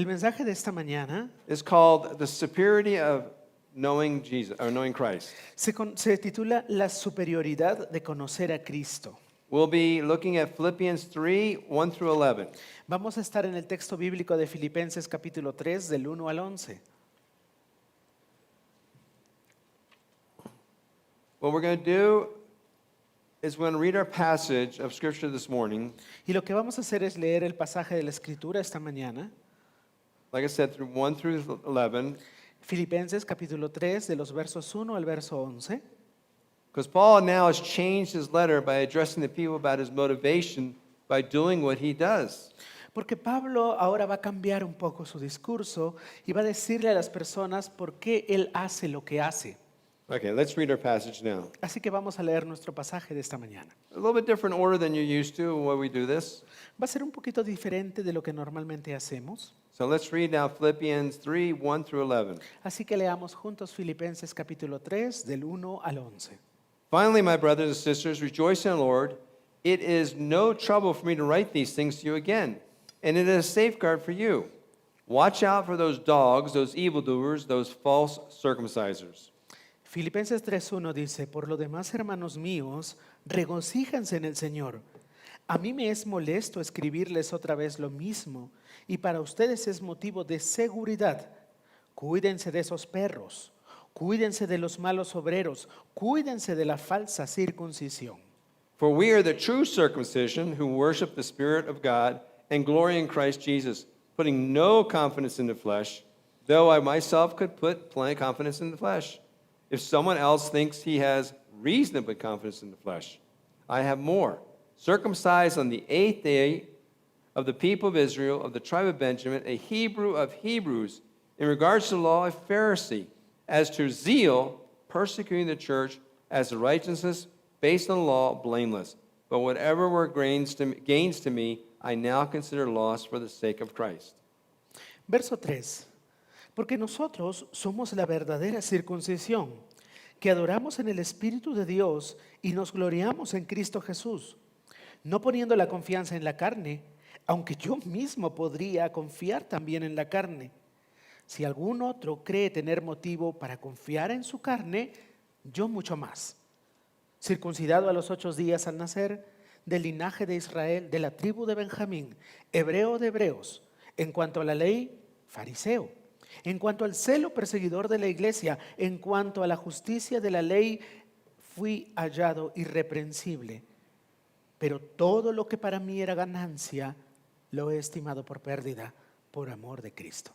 El mensaje de esta mañana is called The Superiority of Knowing Jesus or Knowing Christ. se titula La superioridad de conocer a Cristo. We'll be looking at Philippians 3, 1 through 11. Vamos a estar en el texto bíblico de Filipenses capítulo 3 del 1 al 11. What we're going to do is we're going to read our passage of Scripture this morning, Y lo que vamos a hacer es leer el pasaje de la Escritura esta mañana. like I said, through 1 through 11, Filipenses capítulo 3 de los versos 1 al verso 11. because Paul now has changed his letter by addressing the people about his motivation by doing what he does. Porque Pablo ahora va a cambiar un poco su discurso y va a decirle a las personas por qué él hace lo que hace. Okay, let's read our passage now. Así que vamos a leer nuestro pasaje de esta mañana. A little bit different order than you're used to when we do this. Va a ser un poquito diferente de lo que normalmente hacemos. So let's read now Philippians 3, 1 through 11. Así que leamos juntos Filipenses capítulo 3 del 1 al 11. Finally, my brothers and sisters, rejoice in the Lord. It is no trouble for me to write these things to you again, and it is a safeguard for you. Watch out for those dogs, those evildoers, those false circumcisers. Filipenses 3:1 dice, por lo demás, hermanos míos, regocíjense en el Señor. A mí me es molesto escribirles otra vez lo mismo, y para ustedes es motivo de seguridad. Cuídense de esos perros, cuídense de los malos obreros, cuídense de la falsa circuncisión. For we are the true circumcision who worship the Spirit of God and glory in Christ Jesus, putting no confidence in the flesh, though I myself could put plenty of confidence in the flesh. If someone else thinks he has reason to put confidence in the flesh, I have more. Circumcised on the 8th day of the people of Israel, of the tribe of Benjamin, a Hebrew of Hebrews, in regards to the law, a Pharisee, as to zeal, persecuting the church, as to righteousness, based on the law, blameless. But whatever were gains to me, I now consider loss for the sake of Christ. Verso 3. Porque nosotros somos la verdadera circuncisión, que adoramos en el Espíritu de Dios y nos gloriamos en Cristo Jesús, no poniendo la confianza en la carne, aunque yo mismo podría confiar también en la carne. Si algún otro cree tener motivo para confiar en su carne, yo mucho más. Circuncidado a los 8 días al nacer, del linaje de Israel, de la tribu de Benjamín, hebreo de hebreos, en cuanto a la ley, fariseo. En cuanto al celo perseguidor de la iglesia, en cuanto a la justicia de la ley, fui hallado irreprensible. Pero todo lo que para mí era ganancia, lo he estimado por pérdida, por amor de Cristo.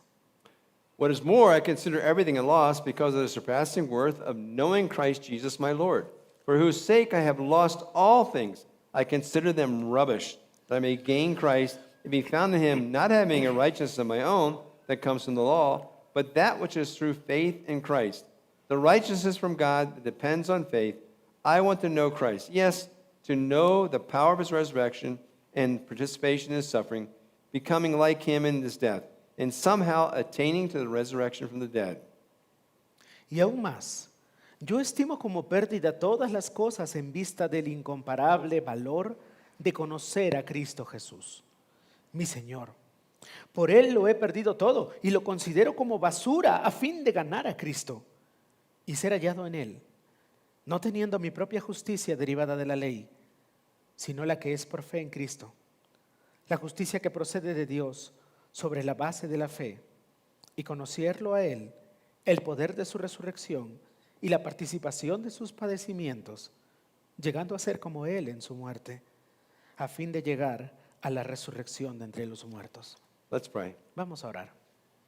What is more, I consider everything a loss because of the surpassing worth of knowing Christ Jesus my Lord, for whose sake I have lost all things. I consider them rubbish, that I may gain Christ and be found in him, not having a righteousness of my own that comes from the law, but that which is through faith in Christ. The righteousness from God that depends on faith. I want to know Christ. Yes, to know the power of his resurrection and participation in his suffering, becoming like him in his death, and somehow attaining to the resurrection from the dead. Y aún más, yo estimo como pérdida todas las cosas en vista del incomparable valor de conocer a Cristo Jesús, mi Señor. Por Él lo he perdido todo y lo considero como basura a fin de ganar a Cristo y ser hallado en Él, no teniendo mi propia justicia derivada de la ley, sino la que es por fe en Cristo, la justicia que procede de Dios sobre la base de la fe, y conocerlo a Él, el poder de su resurrección y la participación de sus padecimientos, llegando a ser como Él en su muerte, a fin de llegar a la resurrección de entre los muertos. Let's pray. Vamos a orar.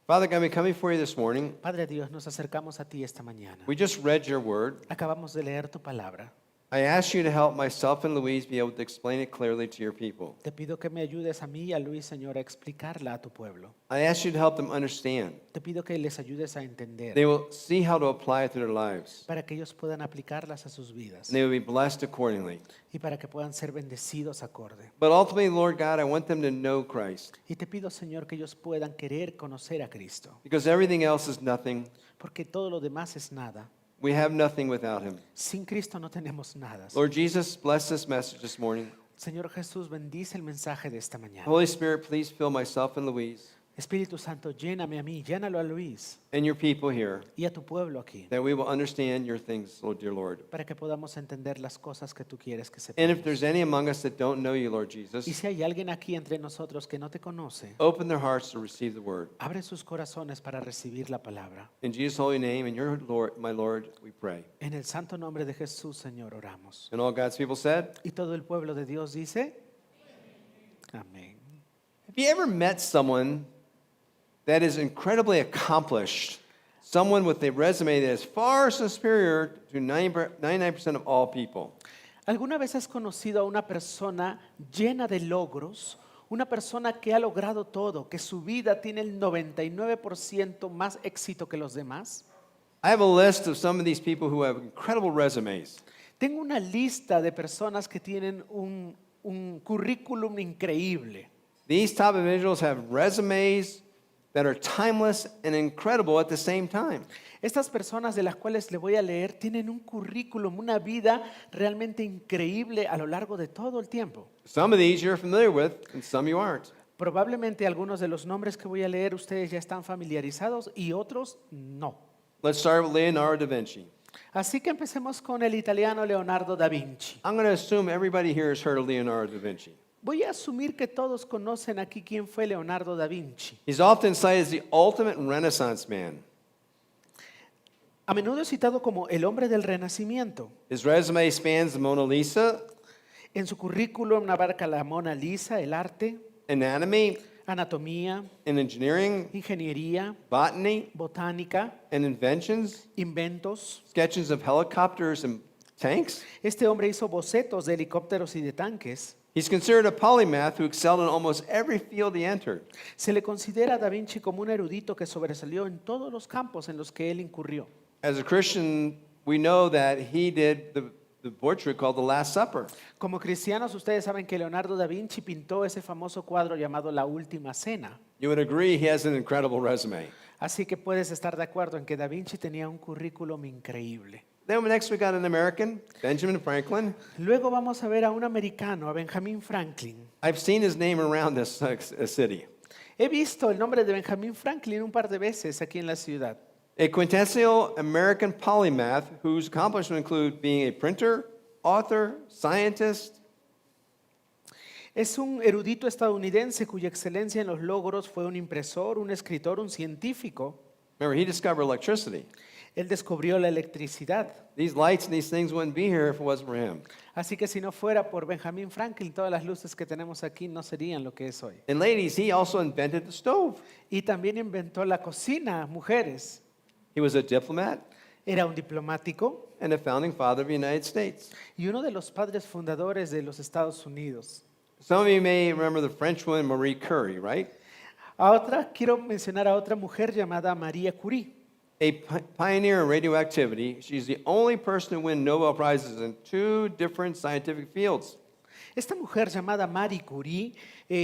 Father God, we come before you this morning. Padre Dios, nos acercamos a ti esta mañana. We just read your word. Acabamos de leer tu palabra. I ask you to help myself and Louise be able to explain it clearly to your people. Te pido que me ayudes a mí y a Luis, Señor, a explicarla a tu pueblo. I ask you to help them understand. Te pido que les ayudes a entender They will see how to apply it to their lives. para que ellos puedan aplicarlas a sus vidas And they will be blessed accordingly. y para que puedan ser bendecidos acorde. But ultimately, Lord God, I want them to know Christ. Y te pido, Señor, que ellos puedan querer conocer a Cristo, Because everything else is nothing. porque todo lo demás es nada. We have nothing without him. Sin Cristo no tenemos nada. Lord Jesus, bless this message this morning. Señor Jesús, bendice el mensaje de esta mañana. Holy Spirit, please fill myself and Louise. Espíritu Santo, lléname a mí, llénalo a Luis and your people here, y a tu pueblo aquí, that we will understand your things, Lord, dear Lord. para que podamos entender las cosas que tú quieres que And if sepamos. there's any among us that don't know you, Lord Y Jesus, si hay alguien aquí entre nosotros que no te conoce, open their hearts to receive the word. abre sus corazones para recibir la palabra. In Jesus' holy name, in your Lord, my Lord, we pray. En el santo nombre de Jesús, Señor, oramos. And all God's people said, Y todo el pueblo de Dios dice, amén. have you ever met someone that is incredibly accomplished? Someone with a resume that is far superior to 99% of all people. ¿Alguna vez has conocido a una persona llena de logros? Una persona que ha logrado todo, que su vida tiene el 99% más éxito que los demás. I have a list of some of these people who have incredible resumes. Tengo una lista de personas que tienen un currículum increíble. These top individuals have resumes that are timeless and incredible at the same time. Estas personas de las cuales le voy a leer tienen un currículum, una vida realmente increíble a lo largo de todo el tiempo. Some of these you're familiar with, and some you aren't. Probablemente algunos de los nombres que voy a leer ustedes ya están familiarizados y otros no. Let's start with Leonardo da Vinci. Así que empecemos con el italiano Leonardo da Vinci. I'm going to assume everybody here has heard of Leonardo da Vinci. Voy a asumir que todos conocen aquí quién fue Leonardo da Vinci. He's often cited as the ultimate Renaissance man. A menudo es citado como el hombre del Renacimiento. His resume spans the Mona Lisa, En su currículum abarca la Mona Lisa, el arte, anatomy, anatomía, and engineering, ingeniería, botany, botánica, and inventions, inventos. sketches of helicopters and tanks. Este hombre hizo bocetos de helicópteros y de tanques. He's considered a polymath who excelled in almost every field he entered. Se le considera a Da Vinci como un erudito que sobresalió en todos los campos en los que él incurrió. As a Christian, we know that he did the portrait called The Last Supper. Como cristianos, ustedes saben que Leonardo da Vinci pintó ese famoso cuadro llamado La Última Cena. You would agree he has an incredible resume. Así que puedes estar de acuerdo en que Da Vinci tenía un currículum increíble. Then next we got an American, Benjamin Franklin. Luego vamos a ver a un americano, a Benjamin Franklin. I've seen his name around this city. He visto el nombre de Benjamin Franklin un par de veces aquí en la ciudad. A quintessential American polymath whose accomplishments include being a printer, author, scientist. Es un erudito estadounidense cuya excelencia en los logros fue un impresor, un escritor, un científico. Remember, he discovered electricity. Él descubrió la electricidad. These lights and these things wouldn't be here if it wasn't for him. Así que si no fuera por Benjamin Franklin, todas las luces que tenemos aquí no serían lo que es hoy. And ladies, he also invented the stove. Y también inventó la cocina, mujeres. He was a diplomat Era un diplomático and a founding father of the United States. y uno de los padres fundadores de los Estados Unidos. Some of you may remember the French woman Marie Curie, right? Quiero mencionar a otra mujer llamada María Curie. A pioneer in radioactivity. She's the only person to win Nobel Prizes in 2 different scientific fields. Esta mujer llamada Marie Curie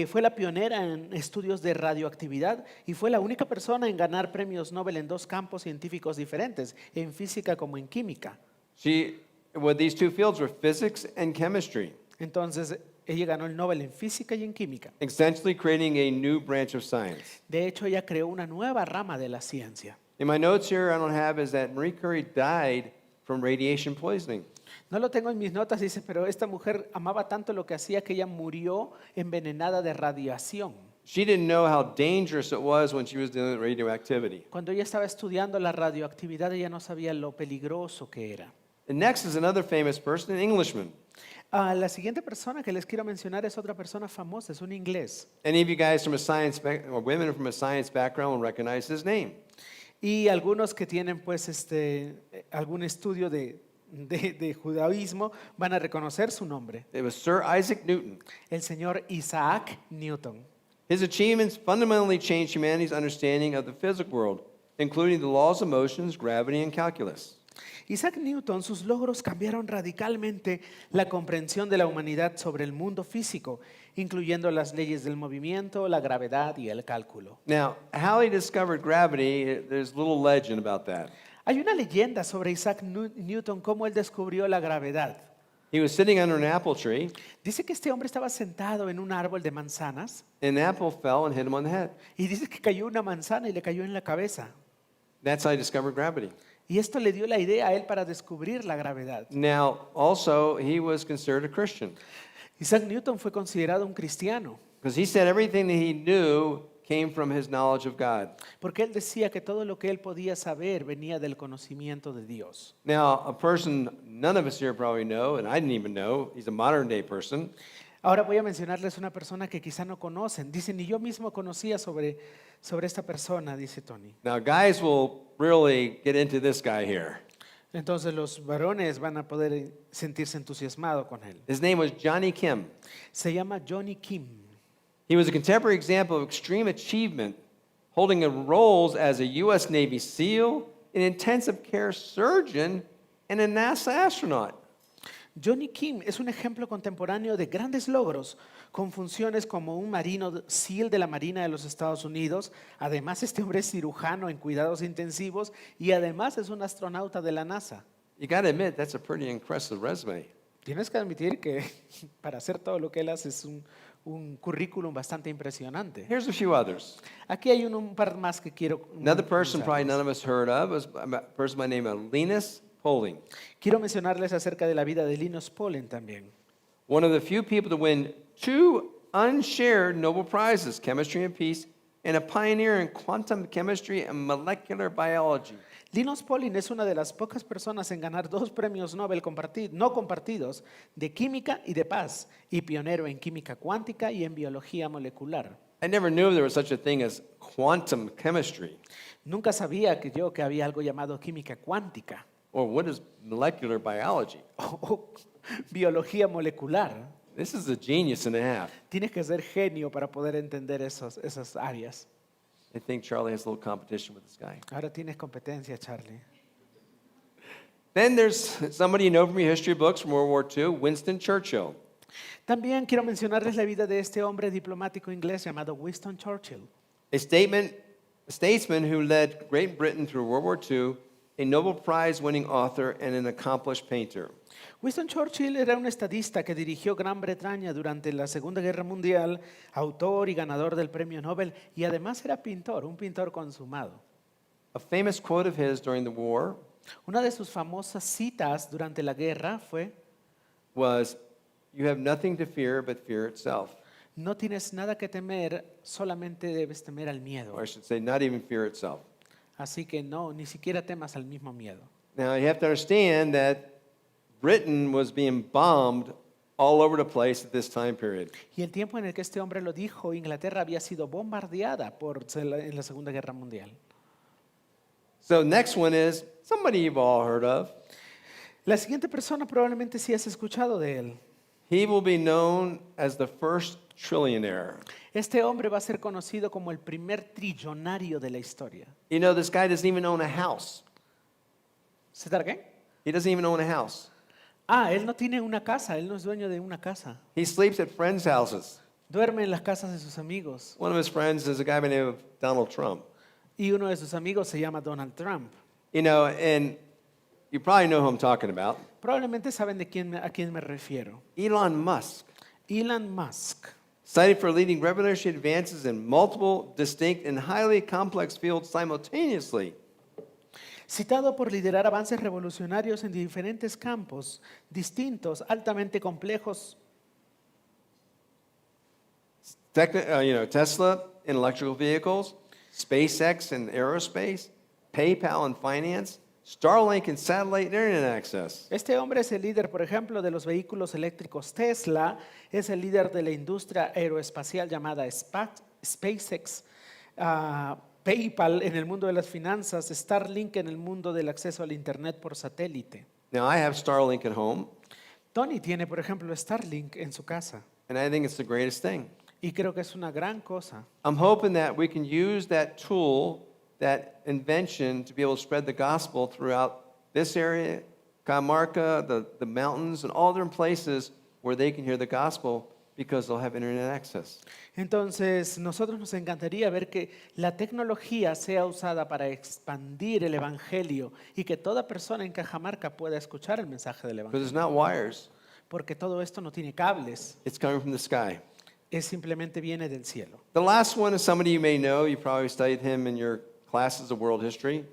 fue la pionera en estudios de radioactividad y fue la única persona en ganar premios Nobel en 2 campos científicos diferentes, en física como en química. These 2 fields were physics and chemistry, Entonces, ella ganó el Nobel en física y en química. essentially creating a new branch of science. De hecho, ella creó una nueva rama de la ciencia. In my notes here, I don't have is that Marie Curie died from radiation poisoning. No lo tengo en mis notas, dice, pero esta mujer amaba tanto lo que hacía que ella murió envenenada de radiación. She didn't know how dangerous it was when she was dealing with radioactivity. Cuando ella estaba estudiando la radioactividad, ella no sabía lo peligroso que era. And next is another famous person, an Englishman. La siguiente persona que les quiero mencionar es otra persona famosa, es un inglés. Any of you guys from a science or women from a science background will recognize his name. Y algunos que tienen pues algún estudio de judaísmo van a reconocer su nombre, It was Sir Isaac Newton. el señor Isaac Newton. His achievements fundamentally changed humanity's understanding of the physical world, including the laws of motions, gravity, and calculus. Isaac Newton, sus logros cambiaron radicalmente la comprensión de la humanidad sobre el mundo físico, incluyendo las leyes del movimiento, la gravedad y el cálculo. Now, how he discovered gravity, there's little legend about that. Hay una leyenda sobre Isaac Newton, cómo él descubrió la gravedad. He was sitting under an apple tree, Dice que este hombre estaba sentado en un árbol de manzanas and an apple fell and hit him on the head. y dice que cayó una manzana y le cayó en la cabeza. That's how he discovered gravity. Y esto le dio la idea a él para descubrir la gravedad. Now, also, he was considered a Christian Isaac Newton fue considerado un cristiano because he said everything that he knew came from his knowledge of God. porque él decía que todo lo que él podía saber venía del conocimiento de Dios. Now, a person none of us here probably know, and I didn't even know, he's a modern day person. Ahora voy a mencionarles una persona que quizá no conocen. Dice, ni yo mismo conocía sobre esta persona, dice Tony. Now, guys will really get into this guy here. Entonces los varones van a poder sentirse entusiasmados con él. His name was Johnny Kim. Se llama Johnny Kim. He was a contemporary example of extreme achievement, holding roles as a U.S. Navy SEAL, an intensive care surgeon, and a NASA astronaut. Johnny Kim es un ejemplo contemporáneo de grandes logros con funciones como un marino SEAL de la Marina de los Estados Unidos. Además, este hombre es cirujano en cuidados intensivos y además es un astronauta de la NASA. You got to admit, that's a pretty impressive resume. Tienes que admitir que para hacer todo lo que él hace es un currículum bastante impresionante. Here's a few others. Aquí hay un par más que quiero Another person probably mencionarles. none of us heard of was a person by the name of Linus Pauling, Quiero mencionarles acerca de la vida de Linus Pauling también. one of the few people to win 2 unshared Nobel Prizes, chemistry and peace, and a pioneer in quantum chemistry and molecular biology. Linus Pauling es una de las pocas personas en ganar 2 premios Nobel no compartidos de química y de paz, y pionero en química cuántica y en biología molecular. I never knew there was such a thing as quantum chemistry, Nunca sabía que había algo llamado química cuántica or what is molecular biology. o biología molecular. This is a genius and a half. Tienes que ser genio para poder entender esas áreas. I think Charlie has a little competition with this guy. Ahora tienes competencia, Charlie. Then there's somebody you know from your history books from World War II, Winston Churchill. También quiero mencionarles la vida de este hombre diplomático inglés llamado Winston Churchill. A statesman who led Great Britain through World War II, a Nobel Prize winning author, and an accomplished painter. Winston Churchill era un estadista que dirigió Gran Bretaña durante la Segunda Guerra Mundial, autor y ganador del premio Nobel, y además era pintor, un pintor consumado. A famous quote of his during the war Una de sus famosas citas durante la guerra fue, was, "You have nothing to fear but fear itself." no tienes nada que temer, solamente debes temer al miedo. Or I should say, not even fear itself. Así que no, ni siquiera temas al mismo miedo. Now, you have to understand that Britain was being bombed all over the place at this time period. Y el tiempo en el que este hombre lo dijo, Inglaterra había sido bombardeada en la Segunda Guerra Mundial. So, next one is somebody you've all heard of. La siguiente persona probablemente sí has escuchado de él. He will be known as the first trillionaire. Este hombre va a ser conocido como el primer trillonario de la historia. You know, this guy doesn't even own a house. ¿Se está qué? He doesn't even own a house. Él no tiene una casa, él no es dueño de una casa. He sleeps at friends' houses. Duerme en las casas de sus amigos. One of his friends is a guy by the name of Donald Trump. Y uno de sus amigos se llama Donald Trump. You know, and you probably know who I'm talking about. Probablemente saben a quién me refiero. Elon Musk, Elon Musk. cited for leading revolutionary advances in multiple, distinct, and highly complex fields simultaneously. Citado por liderar avances revolucionarios en diferentes campos distintos, altamente complejos. Tesla in electrical vehicles, SpaceX in aerospace, PayPal in finance, Starlink in satellite internet access. Este hombre es el líder, por ejemplo, de los vehículos eléctricos Tesla, es el líder de la industria aeroespacial llamada SpaceX, PayPal en el mundo de las finanzas, Starlink en el mundo del acceso al Internet por satélite. Now, I have Starlink at home, Tony tiene, por ejemplo, Starlink en su casa and I think it's the greatest thing. y creo que es una gran cosa. I'm hoping that we can use that tool, that invention, to be able to spread the gospel throughout this area, Cajamarca, the mountains, and all different places where they can hear the gospel because they'll have internet access. Entonces, nosotros nos encantaría ver que la tecnología sea usada para expandir el Evangelio y que toda persona en Cajamarca pueda escuchar el mensaje del Because Evangelio. it's not wires, porque todo esto no tiene cables, It's coming from the sky. es simplemente viene del cielo. The last one is somebody you may know. You probably studied him in your classes of world history.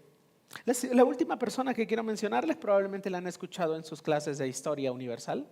La última persona que quiero mencionarles probablemente la han escuchado en sus clases de historia universal.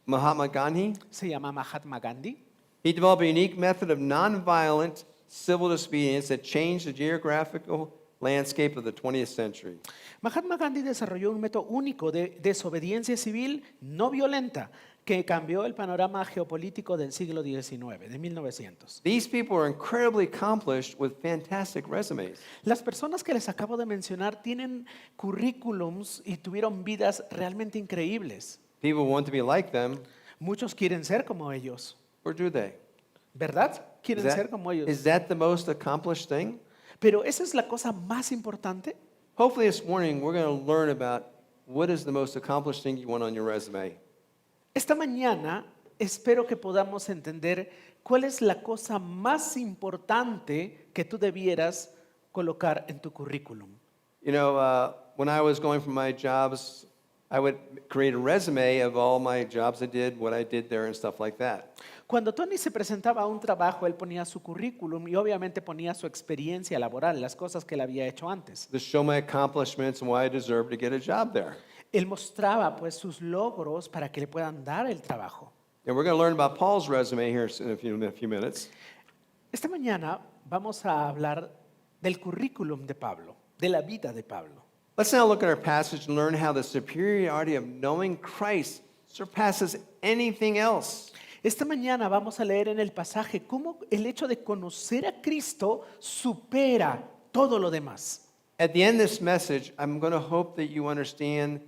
Mahatma Gandhi. Se llama Mahatma Gandhi. He developed a unique method of nonviolent civil disobedience that changed the geographical landscape of the 20th century. Mahatma Gandhi desarrolló un método único de desobediencia civil no violenta que cambió el panorama geopolítico del siglo XIX, de 1900. These people are incredibly accomplished with fantastic resumes. Las personas que les acabo de mencionar tienen currículums y tuvieron vidas realmente increíbles. People want to be like them, Muchos quieren ser como ellos, or do they? ¿verdad? Quieren Is ser that, como ellos. is that the most accomplished thing? Pero esa es la cosa más importante. Hopefully this morning we're going to learn about what is the most accomplished thing you want on your resume. Esta mañana espero que podamos entender cuál es la cosa más importante que tú debieras colocar en tu currículum. You know, when I was going for my jobs, I would create a resume of all my jobs I did, what I did there, and stuff like that. Cuando Tony se presentaba a un trabajo, él ponía su currículum y obviamente ponía su experiencia laboral, las cosas que él había hecho antes. To show my accomplishments and why I deserve to get a job there. Él mostraba pues sus logros para que le puedan dar el trabajo. And we're going to learn about Paul's resume here in a few minutes. Esta mañana vamos a hablar del currículum de Pablo, de la vida de Pablo. Let's now look at our passage and learn how the superiority of knowing Christ surpasses anything else. Esta mañana vamos a leer en el pasaje cómo el hecho de conocer a Cristo supera todo lo demás. At the end of this message, I'm going to hope that you understand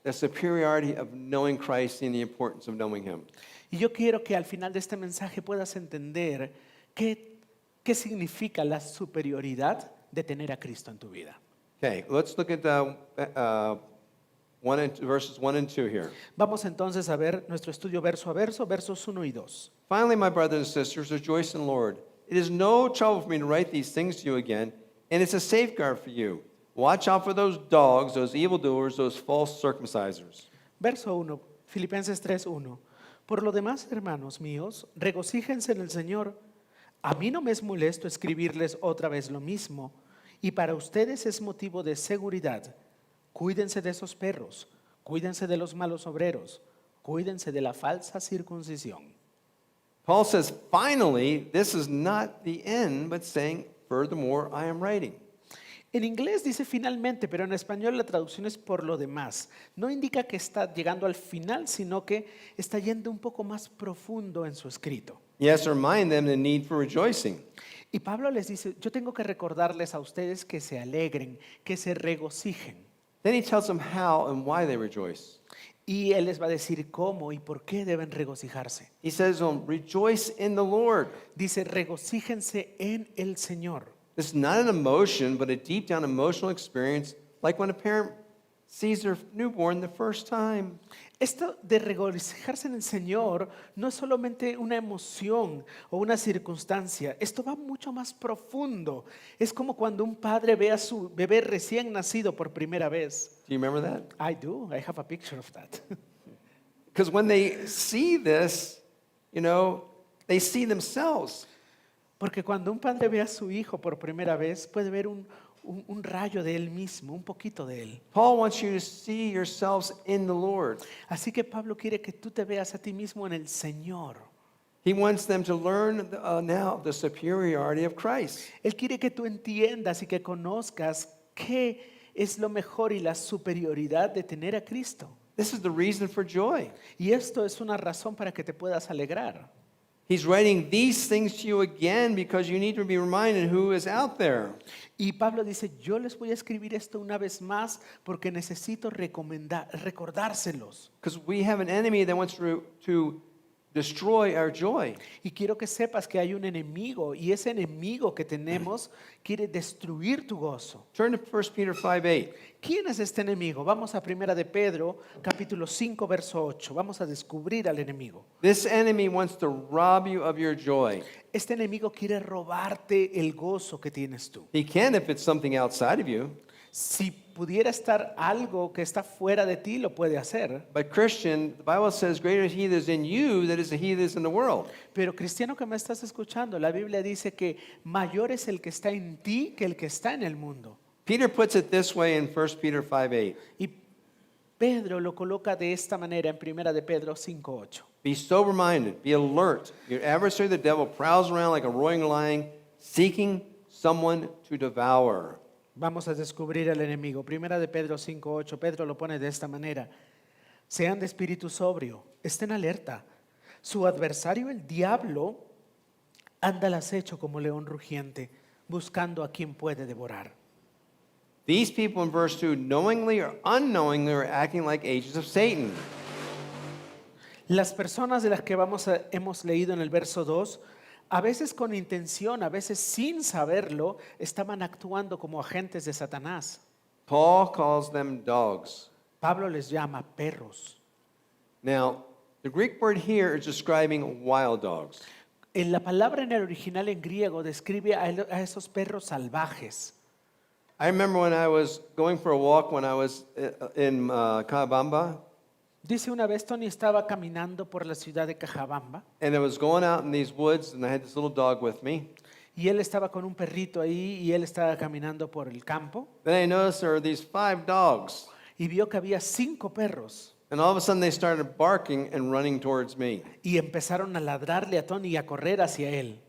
the superiority of knowing Christ and the importance of knowing Him. Y yo quiero que al final de este mensaje puedas entender qué significa la superioridad de tener a Cristo en tu vida. Okay, let's look at verses 1 and 2 here. Vamos entonces a ver nuestro estudio verso a verso, versos 1 y 2. Finally, my brothers and sisters, rejoice in the Lord. It is no trouble for me to write these things to you again, and it's a safeguard for you. Watch out for those dogs, those evildoers, those false circumcisers. Verso 1, Filipenses 3:1. Por lo demás, hermanos míos, regocíjense en el Señor. A mí no me es molesto escribirles otra vez lo mismo, y para ustedes es motivo de seguridad. Cuídense de esos perros, cuídense de los malos obreros, cuídense de la falsa circuncisión. Paul says, finally, this is not the end, but saying, furthermore, I am writing. En inglés dice finalmente, pero en español la traducción es por lo demás. No indica que está llegando al final, sino que está yendo un poco más profundo en su escrito. He has to remind them the need for rejoicing. Y Pablo les dice, yo tengo que recordarles a ustedes que se alegren, que se regocijen. Then he tells them how and why they rejoice. Y él les va a decir cómo y por qué deben regocijarse. He says, rejoice in the Lord. Dice, regocíjense en el Señor. This is not an emotion, but a deep down emotional experience, like when a parent sees their newborn the first time. Esto de regocijarse en el Señor no es solamente una emoción o una circunstancia, esto va mucho más profundo. Es como cuando un padre ve a su bebé recién nacido por primera vez. Do you remember that? I do, I have a picture of that. Because when they see this, they see themselves. Porque cuando un padre ve a su hijo por primera vez, puede ver un rayo de él mismo, un poquito de él. Paul wants you to see yourselves in the Lord. Así que Pablo quiere que tú te veas a ti mismo en el Señor. He wants them to learn now the superiority of Christ. Él quiere que tú entiendas y que conozcas qué es lo mejor y la superioridad de tener a Cristo. This is the reason for joy. Y esto es una razón para que te puedas alegrar. He's writing these things to you again because you need to be reminded who is out there. Y Pablo dice, yo les voy a escribir esto una vez más porque necesito recordárselos. Because we have an enemy that wants to destroy our joy. Y quiero que sepas que hay un enemigo y ese enemigo que tenemos quiere destruir tu gozo. Turn to 1 Peter 5:8. ¿Quién es este enemigo? Vamos a Primera de Pedro, capítulo 5, verso 8. Vamos a descubrir al enemigo. This enemy wants to rob you of your joy. Este enemigo quiere robarte el gozo que tienes tú. He can if it's something outside of you. Si pudiera estar algo que está fuera de ti, lo puede hacer. But Christian, the Bible says, greater is he that is in you than is he that is in the world. Pero cristiano que me estás escuchando, la Biblia dice que mayor es el que está en ti que el que está en el mundo. Peter puts it this way in 1 Peter 5:8. Y Pedro lo coloca de esta manera en Primera de Pedro 5:8. Be sober-minded, be alert. Your adversary, the devil, prowls around like a roaring lion, seeking someone to devour. Vamos a descubrir al enemigo. Primera de Pedro 5:8. Pedro lo pone de esta manera. Sean de espíritu sobrio, estén alerta. Su adversario, el diablo, anda al acecho como león rugiente, buscando a quien puede devorar. These people in verse 2, knowingly or unknowingly, are acting like agents of Satan. Las personas de las que hemos leído en el verso 2, a veces con intención, a veces sin saberlo, estaban actuando como agentes de Satanás. Paul calls them dogs. Pablo les llama perros. Now, the Greek word here is describing wild dogs. En la palabra en el original en griego describe a esos perros salvajes. I remember when I was going for a walk when I was in Cabamba, Dice una vez Tony estaba caminando por la ciudad de Cajabamba and I was going out in these woods, and I had this little dog with me. y él estaba con un perrito ahí y él estaba caminando por el campo Then I noticed there were these 5 dogs, y vio que había 5 perros and all of a sudden they started barking and running towards me. y empezaron a ladrarle a Tony y a correr hacia él.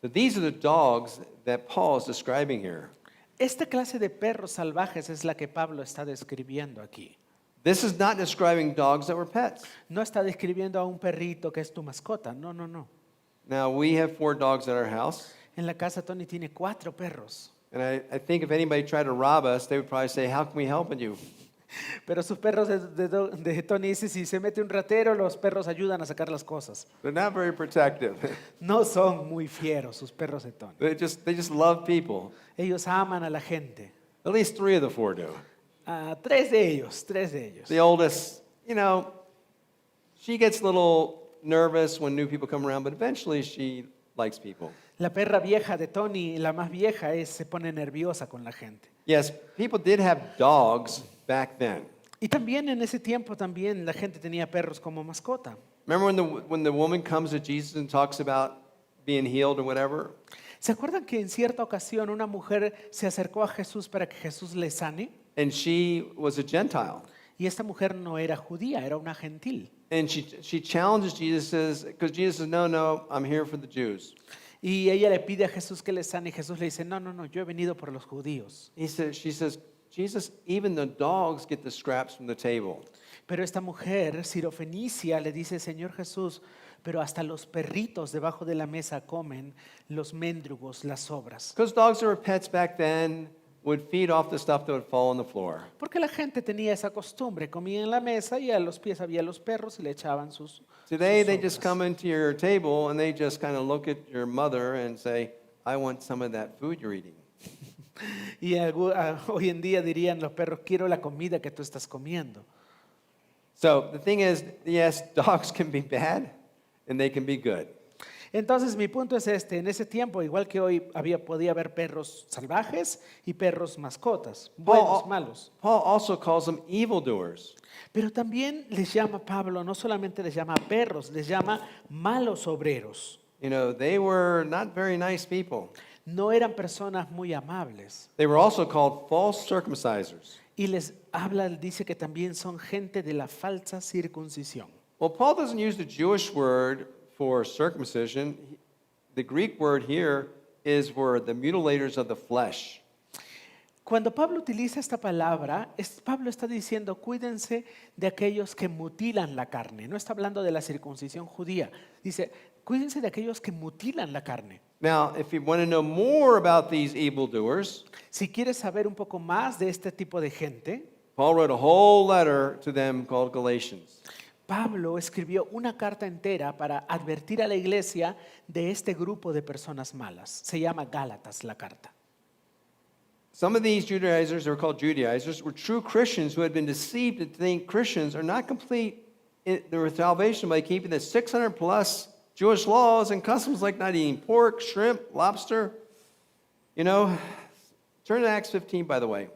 So these are the dogs that Paul is describing here. Esta clase de perros salvajes es la que Pablo está describiendo aquí. This is not describing dogs that were pets. No está describiendo a un perrito que es tu mascota, no, no, no. Now, we have 4 dogs at our house, En la casa Tony tiene 4 perros, and I think if anybody tried to rob us, they would probably say, how can we help you? pero sus perros de Tony dice si se mete un ratero, los perros ayudan a sacar las cosas. They're not very protective. No son muy fieros sus perros de Tony. They just love people. Ellos aman a la gente. At least 3 of the 4 do. 3 de ellos, 3 de ellos. The oldest, she gets a little nervous when new people come around, but eventually she likes people. La perra vieja de Tony, la más vieja, se pone nerviosa con la gente. Yes, people did have dogs back then. Y también en ese tiempo también la gente tenía perros como mascota. Remember when the woman comes to Jesus and talks about being healed or whatever? ¿Se acuerdan que en cierta ocasión una mujer se acercó a Jesús para que Jesús le sane? And she was a Gentile. Y esta mujer no era judía, era una gentil. And she challenges Jesus, because Jesus says, no, I'm here for the Jews. Y ella le pide a Jesús que le sane y Jesús le dice, no, no, no, yo he venido por los judíos. She says, Jesus, even the dogs get the scraps from the table. Pero esta mujer, sirofenicia, le dice, Señor Jesús, pero hasta los perritos debajo de la mesa comen los méndrugos, las sobras. Because dogs that were pets back then would feed off the stuff that would fall on the floor. Porque la gente tenía esa costumbre, comía en la mesa y a los pies había los perros y le echaban sus Today, sus they just sobras. come into your table and they just kind of look at your mother and say, I want some of that food you're eating. Y hoy en día dirían los perros, quiero la comida que tú estás comiendo. So the thing is, yes, dogs can be bad and they can be good. Entonces mi punto es este, en ese tiempo, igual que hoy podía haber perros salvajes y perros mascotas, buenos, malos. Paul also calls them evildoers. Pero también les llama Pablo, no solamente les llama perros, les llama malos obreros. They were not very nice people. No eran personas muy amables. They were also called false circumcisers. Y dice que también son gente de la falsa circuncisión. Well, Paul doesn't use the Jewish word for circumcision. The Greek word here is for the mutilators of the flesh. Cuando Pablo utiliza esta palabra, Pablo está diciendo, cuídense de aquellos que mutilan la carne. No está hablando de la circuncisión judía. Dice, cuídense de aquellos que mutilan la carne. Now, if you want to know more about these evildoers, Si quieres saber un poco más de este tipo de gente, Paul wrote a whole letter to them called Galatians. Pablo escribió una carta entera para advertir a la iglesia de este grupo de personas malas. Se llama Gálatas la carta. Some of these Judaizers, they were called Judaizers, were true Christians who had been deceived to think Christians are not complete in their salvation by keeping the 600 plus Jewish laws and customs like not eating pork, shrimp, lobster. Turn to Acts 15, by the way.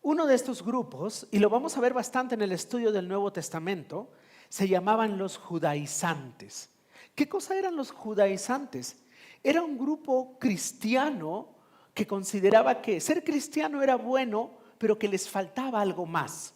Uno de estos grupos, y lo vamos a ver bastante en el estudio del Nuevo Testamento, se llamaban los judaizantes. ¿Qué cosa eran los judaizantes? Era un grupo cristiano que consideraba que ser cristiano era bueno, pero que les faltaba algo más.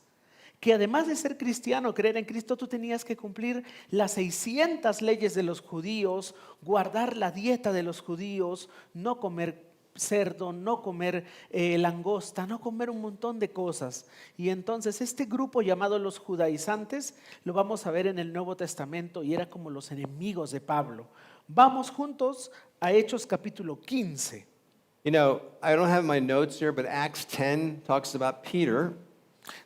Que además de ser cristiano, creer en Cristo, tú tenías que cumplir las 600 leyes de los judíos, guardar la dieta de los judíos, no comer cerdo, no comer langosta, no comer un montón de cosas. Y entonces este grupo llamado los judaizantes lo vamos a ver en el Nuevo Testamento y era como los enemigos de Pablo. Vamos juntos a Hechos capítulo 15. You know, I don't have my notes here, but Acts 10 talks about Peter.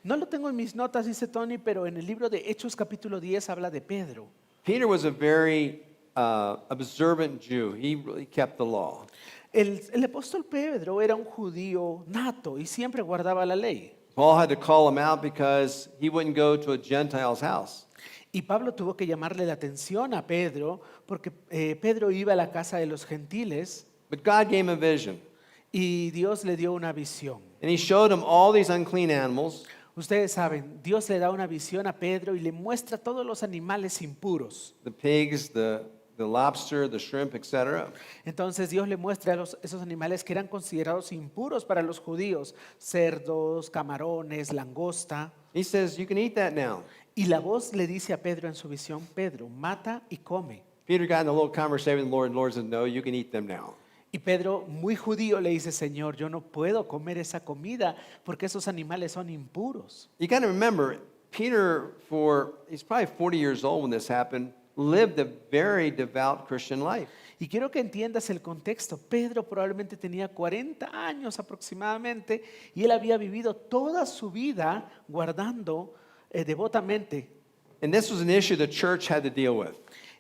No lo tengo en mis notas, dice Tony, pero en el libro de Hechos capítulo 10 habla de Pedro. Peter was a very observant Jew. He really kept the law. El apóstol Pedro era un judío nato y siempre guardaba la ley. Paul had to call him out because he wouldn't go to a Gentile's house. Y Pablo tuvo que llamarle la atención a Pedro porque Pedro iba a la casa de los gentiles But God gave him a vision. y Dios le dio una visión. And he showed him all these unclean animals. Ustedes saben, Dios le da una visión a Pedro y le muestra todos los animales impuros. The pigs, the lobster, the shrimp, etc. Entonces Dios le muestra esos animales que eran considerados impuros para los judíos, cerdos, camarones, langosta. He says, you can eat that now. Y la voz le dice a Pedro en su visión, Pedro, mata y come. Peter got in a little conversation with the Lord, and the Lord said, no, you can eat them now. Y Pedro, muy judío, le dice, Señor, yo no puedo comer esa comida porque esos animales son impuros. You got to remember, Peter, he's probably 40 years old when this happened, lived a very devout Christian life. Y quiero que entiendas el contexto. Pedro probablemente tenía 40 años aproximadamente y él había vivido toda su vida guardando devotamente. And this was an issue the church had to deal with.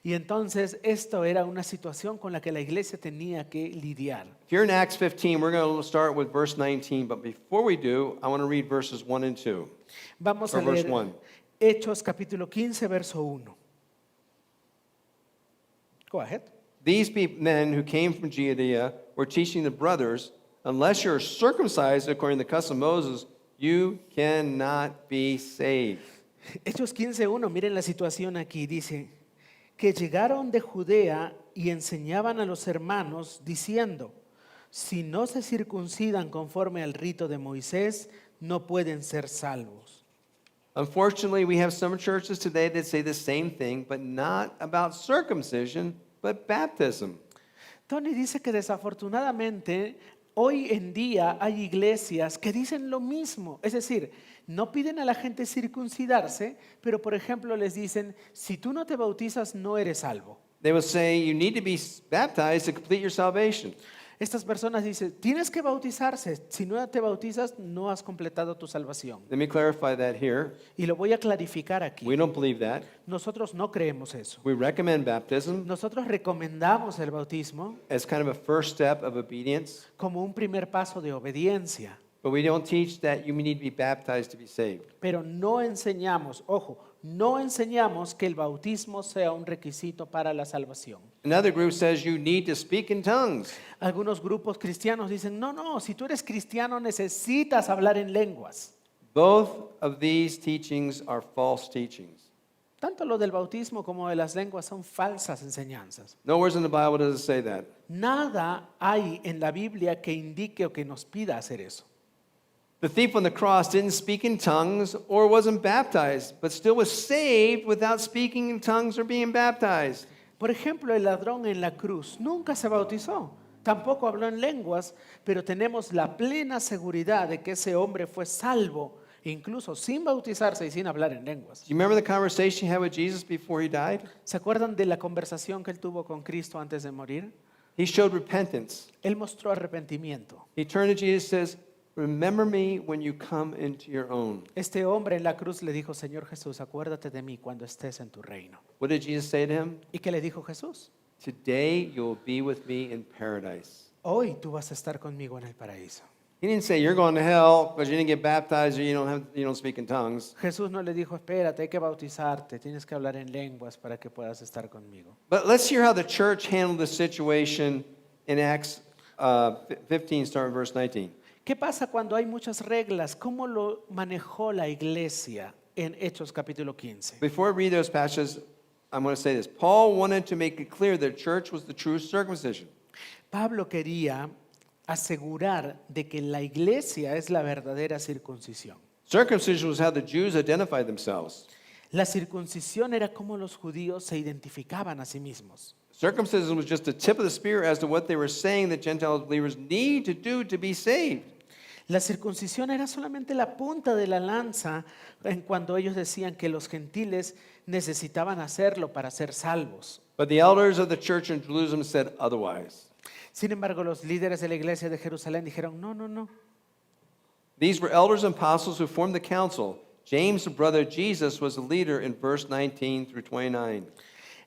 Y entonces esto era una situación con la que la iglesia tenía que lidiar. If you're in Acts 15, we're going to start with verse 19, but before we do, I want to read verses 1 and 2. Vamos a Or verse leer 1. Hechos capítulo 15, verso 1. Go ahead. These men who came from Judea were teaching the brothers, unless you're circumcised according to the custom of Moses, you cannot be saved. Hechos 15:1, miren la situación aquí, dice que llegaron de Judea y enseñaban a los hermanos diciendo, si no se circuncidan conforme al rito de Moisés, no pueden ser salvos. Unfortunately, we have some churches today that say the same thing, but not about circumcision, but baptism. Tony dice que desafortunadamente hoy en día hay iglesias que dicen lo mismo, es decir, no piden a la gente circuncidarse, pero por ejemplo les dicen, si tú no te bautizas no eres salvo. They will say you need to be baptized to complete your salvation. Estas personas dicen, tienes que bautizarse, si no te bautizas no has completado tu salvación. Let me clarify that here. Y lo voy a clarificar aquí. We don't believe that. Nosotros no creemos eso. We recommend baptism Nosotros recomendamos el bautismo as kind of a first step of obedience, como un primer paso de obediencia, but we don't teach that you need to be baptized to be saved. pero no enseñamos, ojo, no enseñamos que el bautismo sea un requisito para la salvación. Another group says you need to speak in tongues. Algunos grupos cristianos dicen, no, si tú eres cristiano necesitas hablar en lenguas. Both of these teachings are false teachings. Tanto lo del bautismo como de las lenguas son falsas enseñanzas. Nowhere in the Bible does it say that. Nada hay en la Biblia que indique o que nos pida hacer eso. The thief on the cross didn't speak in tongues or wasn't baptized, but still was saved without speaking in tongues or being baptized. Por ejemplo, el ladrón en la cruz nunca se bautizó, tampoco habló en lenguas, pero tenemos la plena seguridad de que ese hombre fue salvo, incluso sin bautizarse y sin hablar en lenguas. Do you remember the conversation he had with Jesus before he died? ¿Se acuerdan de la conversación que él tuvo con Cristo antes de morir? He showed repentance. Él mostró arrepentimiento. He turned to Jesus and says, remember me when you come into your own. Este hombre en la cruz le dijo, Señor Jesús, acuérdate de mí cuando estés en tu reino. What did Jesus say to him? ¿Y qué le dijo Jesús? Today you will be with me in paradise. Hoy tú vas a estar conmigo en el paraíso. He didn't say you're going to hell because you didn't get baptized or you don't speak in tongues. Jesús no le dijo, espérate, hay que bautizarte, tienes que hablar en lenguas para que puedas estar conmigo. But let's hear how the church handled the situation in Acts 15, start with verse 19. ¿Qué pasa cuando hay muchas reglas? ¿Cómo lo manejó la iglesia en Hechos capítulo 15? Before I read those passages, I'm going to say this. Paul wanted to make it clear that church was the true circumcision. Pablo quería asegurar de que la iglesia es la verdadera circuncisión. Circumcision was how the Jews identified themselves. La circuncisión era como los judíos se identificaban a sí mismos. Circumcision was just the tip of the spear as to what they were saying that Gentile believers need to do to be saved. La circuncisión era solamente la punta de la lanza en cuando ellos decían que los gentiles necesitaban hacerlo para ser salvos. But the elders of the church in Jerusalem said otherwise. Sin embargo, los líderes de la iglesia de Jerusalén dijeron, no, no, no. These were elders and apostles who formed the council. James, the brother of Jesus, was the leader in verse 19 through 29.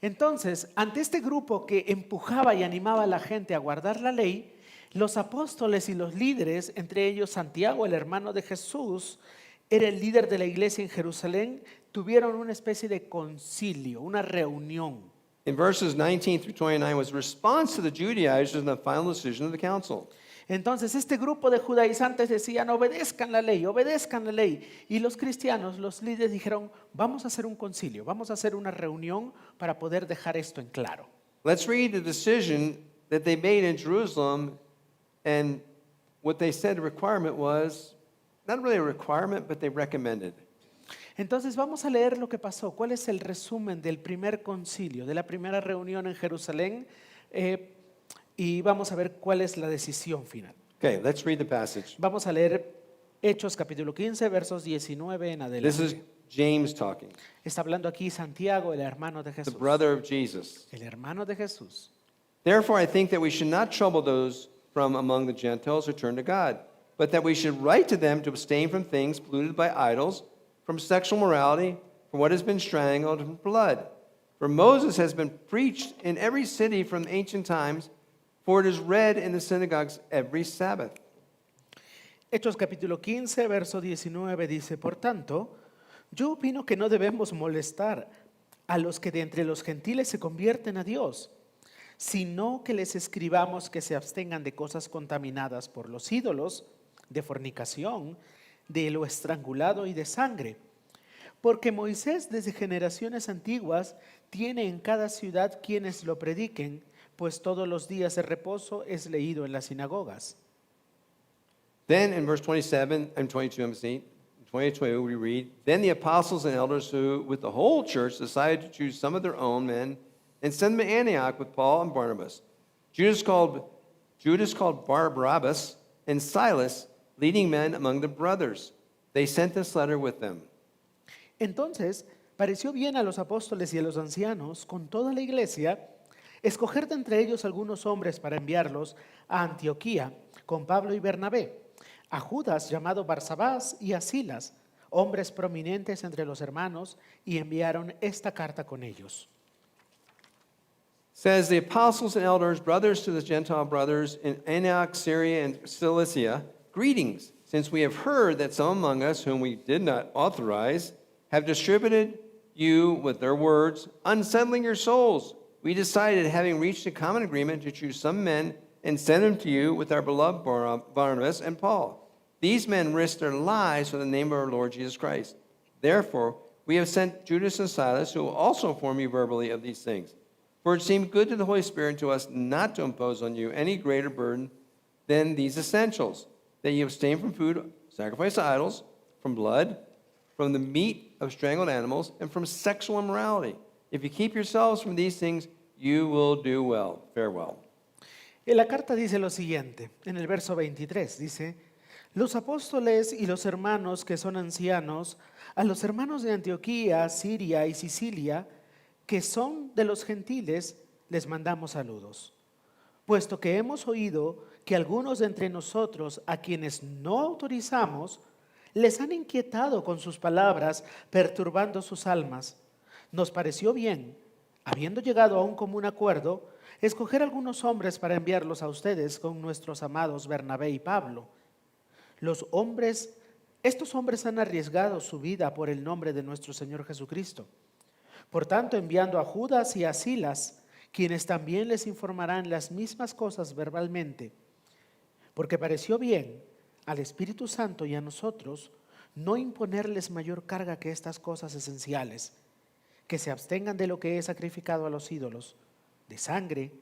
Entonces, ante este grupo que empujaba y animaba a la gente a guardar la ley, los apóstoles y los líderes, entre ellos Santiago, el hermano de Jesús, era el líder de la iglesia en Jerusalén, tuvieron una especie de concilio, una reunión. In verses 19 through 29 was a response to the Judaizers and the final decision of the council. Entonces este grupo de judaizantes decían, obedezcan la ley, obedezcan la ley. Y los cristianos, los líderes dijeron, vamos a hacer un concilio, vamos a hacer una reunión para poder dejar esto en claro. Let's read the decision that they made in Jerusalem, and what they said the requirement was, not really a requirement, but they recommended. Entonces vamos a leer lo que pasó. ¿Cuál es el resumen del primer concilio, de la primera reunión en Jerusalén? Y vamos a ver cuál es la decisión final. Okay, let's read the passage. Vamos a leer Hechos capítulo 15, versos 19 en This is adelante. James talking, Está hablando aquí Santiago, el hermano de the Jesús. brother of Jesus. El hermano de Jesús. Therefore, I think that we should not trouble those from among the Gentiles who turn to God, but that we should write to them to abstain from things polluted by idols, from sexual morality, from what has been strangled, and from blood. For Moses has been preached in every city from ancient times, for it is read in the synagogues every Sabbath. Hechos capítulo 15, verso 19 dice, por tanto, yo opino que no debemos molestar a los que de entre los gentiles se convierten a Dios, sino que les escribamos que se abstengan de cosas contaminadas por los ídolos, de fornicación, de lo estrangulado y de sangre. Porque Moisés desde generaciones antiguas tiene en cada ciudad quienes lo prediquen, pues todos los días de reposo es leído en las sinagogas. Then in verse 27 and 22, I'm saying, 22, we read, Then the apostles and elders who, with the whole church, decided to choose some of their own men and send them to Antioch with Paul and Barnabas. Judas called Barabbas and Silas, leading men among the brothers. They sent this letter with them. Entonces pareció bien a los apóstoles y a los ancianos, con toda la iglesia, escoger de entre ellos algunos hombres para enviarlos a Antioquía con Pablo y Bernabé, a Judas llamado Barsabás y a Silas, hombres prominentes entre los hermanos, y enviaron esta carta con ellos. Says the apostles and elders, brothers to the Gentile brothers in Antioch, Syria, and Cilicia, greetings, since we have heard that some among us whom we did not authorize have distributed you with their words, unsettling your souls. We decided, having reached a common agreement, to choose some men and send them to you with our beloved Barnabas and Paul. These men risked their lives for the name of our Lord Jesus Christ. Therefore, we have sent Judas and Silas, who will also inform you verbally of these things. For it seemed good to the Holy Spirit and to us not to impose on you any greater burden than these essentials, that you abstain from food sacrificed to idols, from blood, from the meat of strangled animals, and from sexual immorality. If you keep yourselves from these things, you will do well. Farewell. En la carta dice lo siguiente, en el verso 23, dice, los apóstoles y los hermanos que son ancianos, a los hermanos de Antioquía, Siria y Sicilia, que son de los gentiles, les mandamos saludos. Puesto que hemos oído que algunos de entre nosotros, a quienes no autorizamos, les han inquietado con sus palabras, perturbando sus almas, nos pareció bien, habiendo llegado a un común acuerdo, escoger algunos hombres para enviarlos a ustedes con nuestros amados Bernabé y Pablo. Estos hombres han arriesgado su vida por el nombre de nuestro Señor Jesucristo. Por tanto, enviando a Judas y a Silas, quienes también les informarán las mismas cosas verbalmente, porque pareció bien al Espíritu Santo y a nosotros no imponerles mayor carga que estas cosas esenciales, que se abstengan de lo que es sacrificado a los ídolos, de sangre,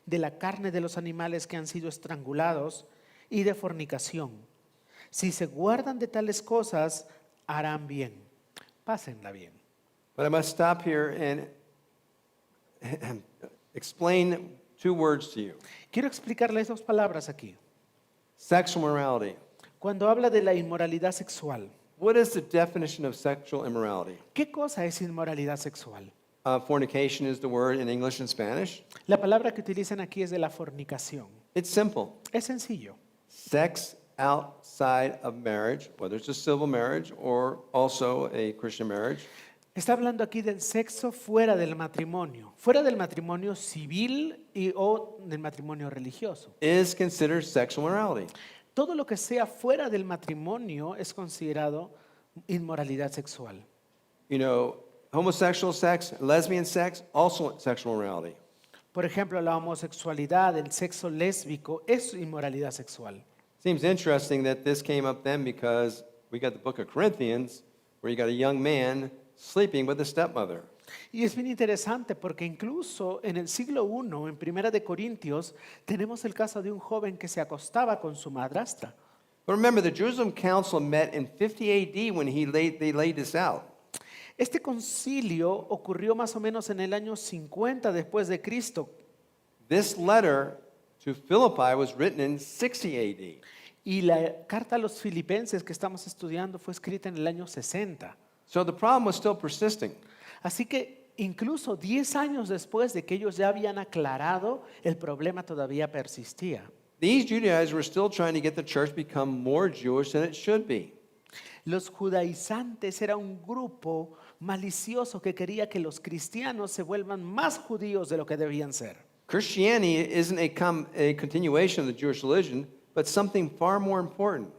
de la carne de los animales que han sido estrangulados y de fornicación. Si se guardan de tales cosas, harán bien. Pásenla bien. But I must stop here and explain two words to you. Quiero explicarles dos palabras aquí. Sexual morality. Cuando habla de la inmoralidad sexual, What is the definition of sexual immorality? ¿qué cosa es inmoralidad sexual? Fornication is the word in English and Spanish. La palabra que utilizan aquí es de la fornicación. It's simple. Es sencillo. Sex outside of marriage, whether it's a civil marriage or also a Christian marriage, Está hablando aquí del sexo fuera del matrimonio civil o del matrimonio religioso. is considered sexual morality. Todo lo que sea fuera del matrimonio es considerado inmoralidad sexual. You know, homosexual sex, lesbian sex, also sexual morality. Por ejemplo, la homosexualidad, el sexo lésbico es inmoralidad sexual. Seems interesting that this came up then because we got the book of Corinthians where you got a young man sleeping with a stepmother. Y es bien interesante porque incluso en el siglo I, en Primera de Corintios, tenemos el caso de un joven que se acostaba con su madrastra. But remember, the Jerusalem Council met in 50 AD when they laid this out. Este concilio ocurrió más o menos en el año 50 después de Cristo This letter to Philippi was written in 60 AD. y la carta a los filipenses que estamos estudiando fue escrita en el año 60. So the problem was still persisting. Así que incluso 10 años después de que ellos ya habían aclarado, el problema todavía persistía. These Judaizers were still trying to get the church to become more Jewish than it should be. Los judaizantes era un grupo malicioso que quería que los cristianos se vuelvan más judíos de lo que debían ser. Christianity isn't a continuation of the Jewish religion, but something far more important.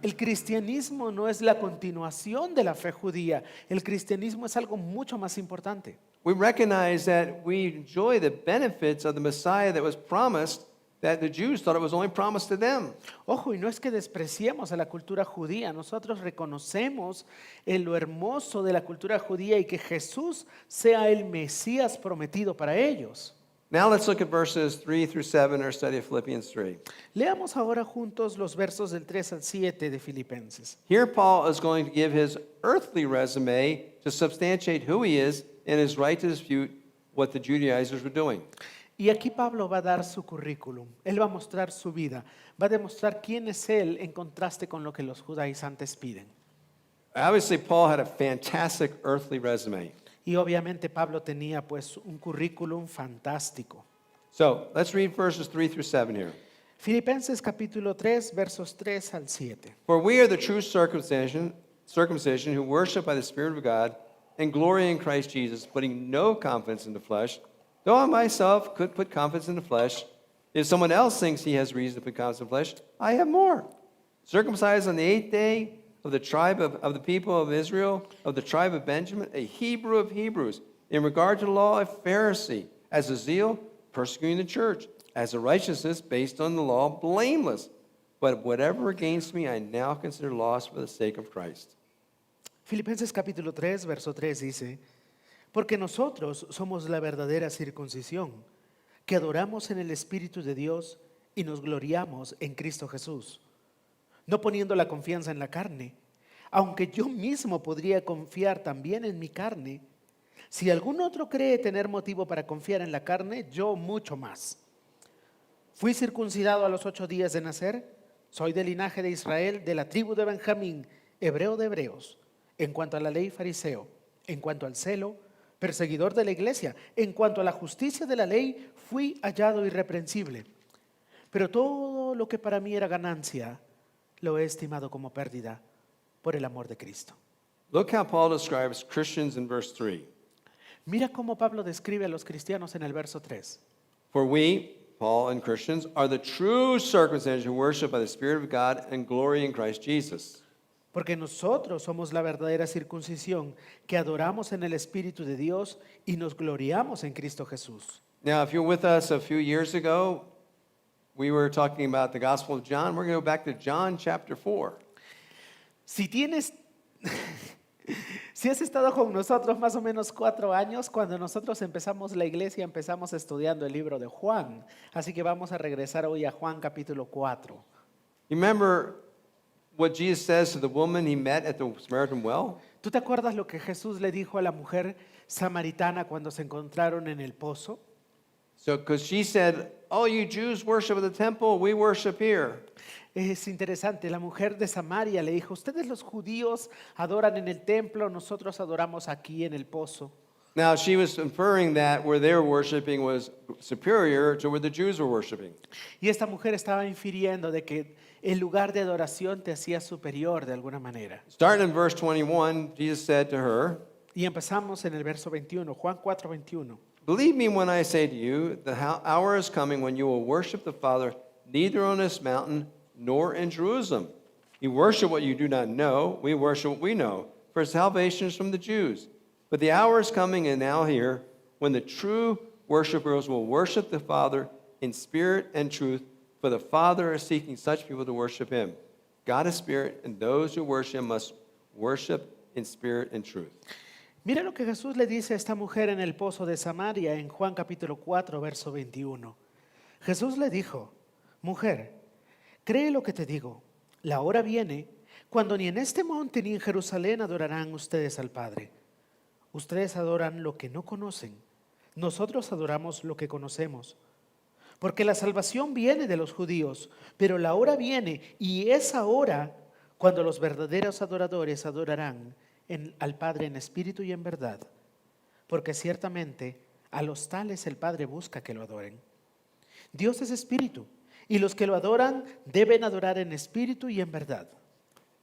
El cristianismo no es la continuación de la fe judía. El cristianismo es algo mucho más importante. We recognize that we enjoy the benefits of the Messiah that was promised, that the Jews thought it was only promised to them. Ojo, y no es que despreciemos a la cultura judía. Nosotros reconocemos lo hermoso de la cultura judía y que Jesús sea el Mesías prometido para ellos. Now let's look at verses 3 through 7 in our study of Philippians 3. Leamos ahora juntos los versos del 3 al 7 de Filipenses. Here, Paul is going to give his earthly resume to substantiate who he is and his right to dispute what the Judaizers were doing. Y aquí Pablo va a dar su currículum. Él va a mostrar su vida. Va a demostrar quién es él en contraste con lo que los judaizantes piden. Obviously, Paul had a fantastic earthly resume. Y obviamente Pablo tenía pues un currículum fantástico. So let's read verses 3 through 7 here. Filipenses capítulo 3, versos 3 al 7. For we are the true circumcision who worship by the Spirit of God and glory in Christ Jesus, putting no confidence in the flesh, though I myself could put confidence in the flesh. If someone else thinks he has reason to put confidence in the flesh, I have more. Circumcised on the 8th day, of the tribe of the people of Israel, of the tribe of Benjamin, a Hebrew of Hebrews. In regard to the law, a Pharisee. As a zeal, persecuting the church. As a righteousness based on the law, blameless. But whatever against me, I now consider loss for the sake of Christ. Filipenses capítulo 3, verso 3 dice, porque nosotros somos la verdadera circuncisión, que adoramos en el Espíritu de Dios y nos gloriamos en Cristo Jesús, no poniendo la confianza en la carne, aunque yo mismo podría confiar también en mi carne. Si algún otro cree tener motivo para confiar en la carne, yo mucho más. Fui circuncidado a los 8 días de nacer, soy del linaje de Israel, de la tribu de Benjamín, hebreo de hebreos. En cuanto a la ley, fariseo. En cuanto al celo, perseguidor de la iglesia. En cuanto a la justicia de la ley, fui hallado irreprensible. Pero todo lo que para mí era ganancia, lo he estimado como pérdida por el amor de Cristo. Look how Paul describes Christians in verse 3. Mira cómo Pablo describe a los cristianos en el verso 3. For we, Paul and Christians, are the true circumcision who worship by the Spirit of God and glory in Christ Jesus. Porque nosotros somos la verdadera circuncisión que adoramos en el Espíritu de Dios y nos gloriamos en Cristo Jesús. Now, if you're with us a few years ago, we were talking about the Gospel of John. We're going to go back to John chapter 4. Si tienes, si has estado con nosotros más o menos 4 años, cuando nosotros empezamos la iglesia, empezamos estudiando el libro de Juan. Así que vamos a regresar hoy a Juan capítulo 4. You remember what Jesus says to the woman he met at the Samaritan well? ¿Tú te acuerdas lo que Jesús le dijo a la mujer samaritana cuando se encontraron en el pozo? So, because she said, "Oh, you Jews worship at the temple, we worship here." Es interesante, la mujer de Samaria le dijo, ustedes los judíos adoran en el templo, nosotros adoramos aquí en el pozo. Now, she was inferring that where they were worshiping was superior to where the Jews were worshiping. Y esta mujer estaba infiriendo de que el lugar de adoración te hacía superior de alguna manera. Starting in verse 21, Jesus said to her, Y empezamos en el verso 21, Juan 4, 21. "Believe me when I say to you, the hour is coming when you will worship the Father neither on this mountain nor in Jerusalem. You worship what you do not know, we worship what we know, for salvation is from the Jews. But the hour is coming and now here when the true worshipers will worship the Father in spirit and truth, for the Father is seeking such people to worship him. God is spirit, and those who worship him must worship in spirit and truth." Mira lo que Jesús le dice a esta mujer en el pozo de Samaria en Juan capítulo 4, verso 21. Jesús le dijo, mujer, cree lo que te digo, la hora viene cuando ni en este monte ni en Jerusalén adorarán ustedes al Padre. Ustedes adoran lo que no conocen, nosotros adoramos lo que conocemos. Porque la salvación viene de los judíos, pero la hora viene y es ahora cuando los verdaderos adoradores adorarán al Padre en espíritu y en verdad. Porque ciertamente a los tales el Padre busca que lo adoren. Dios es espíritu y los que lo adoran deben adorar en espíritu y en verdad.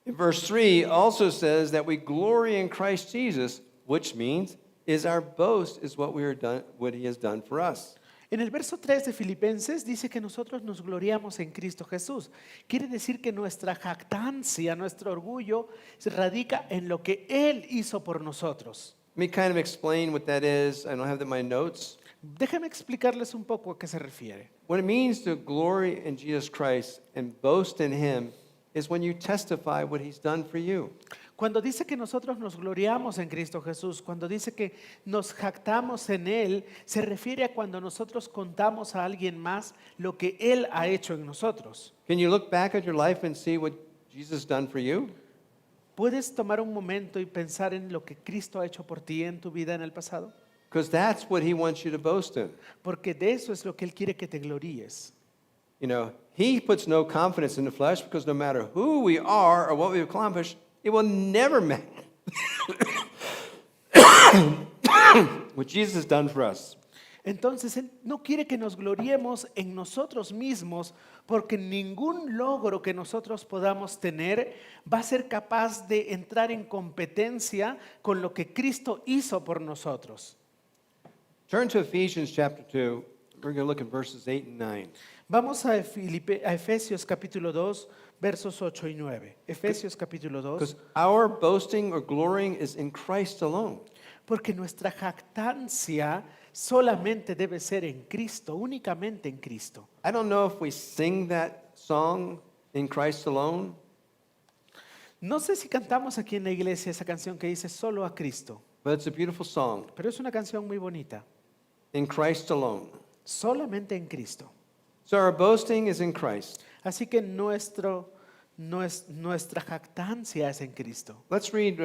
In verse 3 also says that we glory in Christ Jesus, which means is our boast is what what he has done for us. En el verso 3 de Filipenses dice que nosotros nos gloriamos en Cristo Jesús. Quiere decir que nuestra jactancia, nuestro orgullo, se radica en lo que Él hizo por nosotros. Let me kind of explain what that is. I don't have that in my notes. Déjenme explicarles un poco a qué se refiere. What it means to glory in Jesus Christ and boast in him is when you testify what he's done for you. Cuando dice que nosotros nos gloriamos en Cristo Jesús, cuando dice que nos jactamos en Él, se refiere a cuando nosotros contamos a alguien más lo que Él ha hecho en nosotros. Can you look back at your life and see what Jesus has done for you? ¿Puedes tomar un momento y pensar en lo que Cristo ha hecho por ti en tu vida en el pasado? Because that's what he wants you to boast in. Porque de eso es lo que Él quiere que te gloríes. You know, he puts no confidence in the flesh because no matter who we are or what we've accomplished, it will never matter what Jesus has done for us. Entonces Él no quiere que nos gloriemos en nosotros mismos porque ningún logro que nosotros podamos tener va a ser capaz de entrar en competencia con lo que Cristo hizo por nosotros. Turn to Ephesians chapter 2. We're going to look at verses 8 and 9. Vamos a Efesios capítulo 2, versos 8 y 9. Efesios capítulo 2. Because our boasting or glorying is in Christ alone. Porque nuestra jactancia solamente debe ser en Cristo, únicamente en Cristo. I don't know if we sing that song, In Christ Alone. No sé si cantamos aquí en la iglesia esa canción que dice solo a Cristo, But it's a beautiful song. pero es una canción muy bonita. In Christ alone. Solamente en Cristo. So our boasting is in Christ. Así que nuestra jactancia es en Cristo. Let's read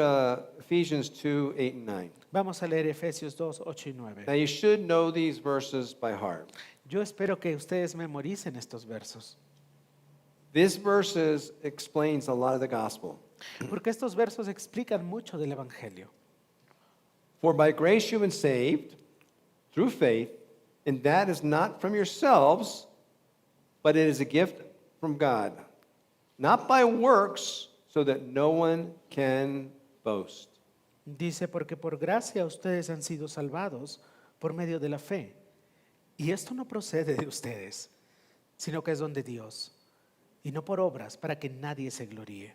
Ephesians 2, 8 and 9. Vamos a leer Efesios 2, 8 y 9. Now you should know these verses by heart. Yo espero que ustedes memoricen estos versos, This verses explains a lot of the gospel. porque estos versos explican mucho del Evangelio. For by grace you've been saved through faith, and that is not from yourselves, but it is a gift from God, not by works, so that no one can boast. Dice, porque por gracia ustedes han sido salvados por medio de la fe. Y esto no procede de ustedes, sino que es don de Dios, y no por obras para que nadie se gloríe.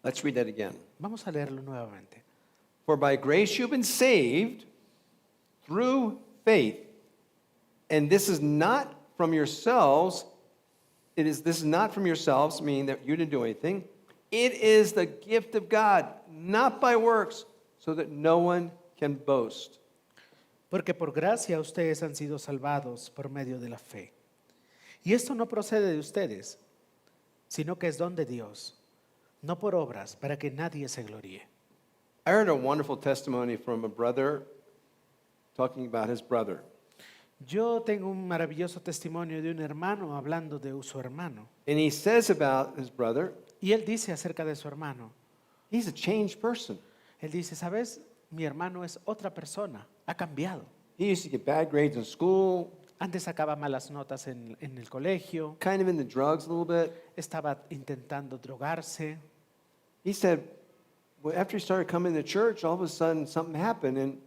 Let's read that again. Vamos a leerlo nuevamente. For by grace you've been saved through faith, And this is not from yourselves. This is not from yourselves, meaning that you didn't do anything. It is the gift of God, not by works, so that no one can boast. Porque por gracia ustedes han sido salvados por medio de la fe. Y esto no procede de ustedes, sino que es don de Dios, no por obras, para que nadie se gloríe. I heard a wonderful testimony from a brother talking about his brother. Yo tengo un maravilloso testimonio de un hermano hablando de su hermano. And he says about his brother, Y él dice acerca de su hermano, he's a changed person. él dice, ¿sabes? Mi hermano es otra persona, ha cambiado. He used to get bad grades in school, Antes sacaba malas notas en el colegio, kind of into drugs a little bit. estaba intentando drogarse. He said, well, after he started coming to church, all of a sudden something happened and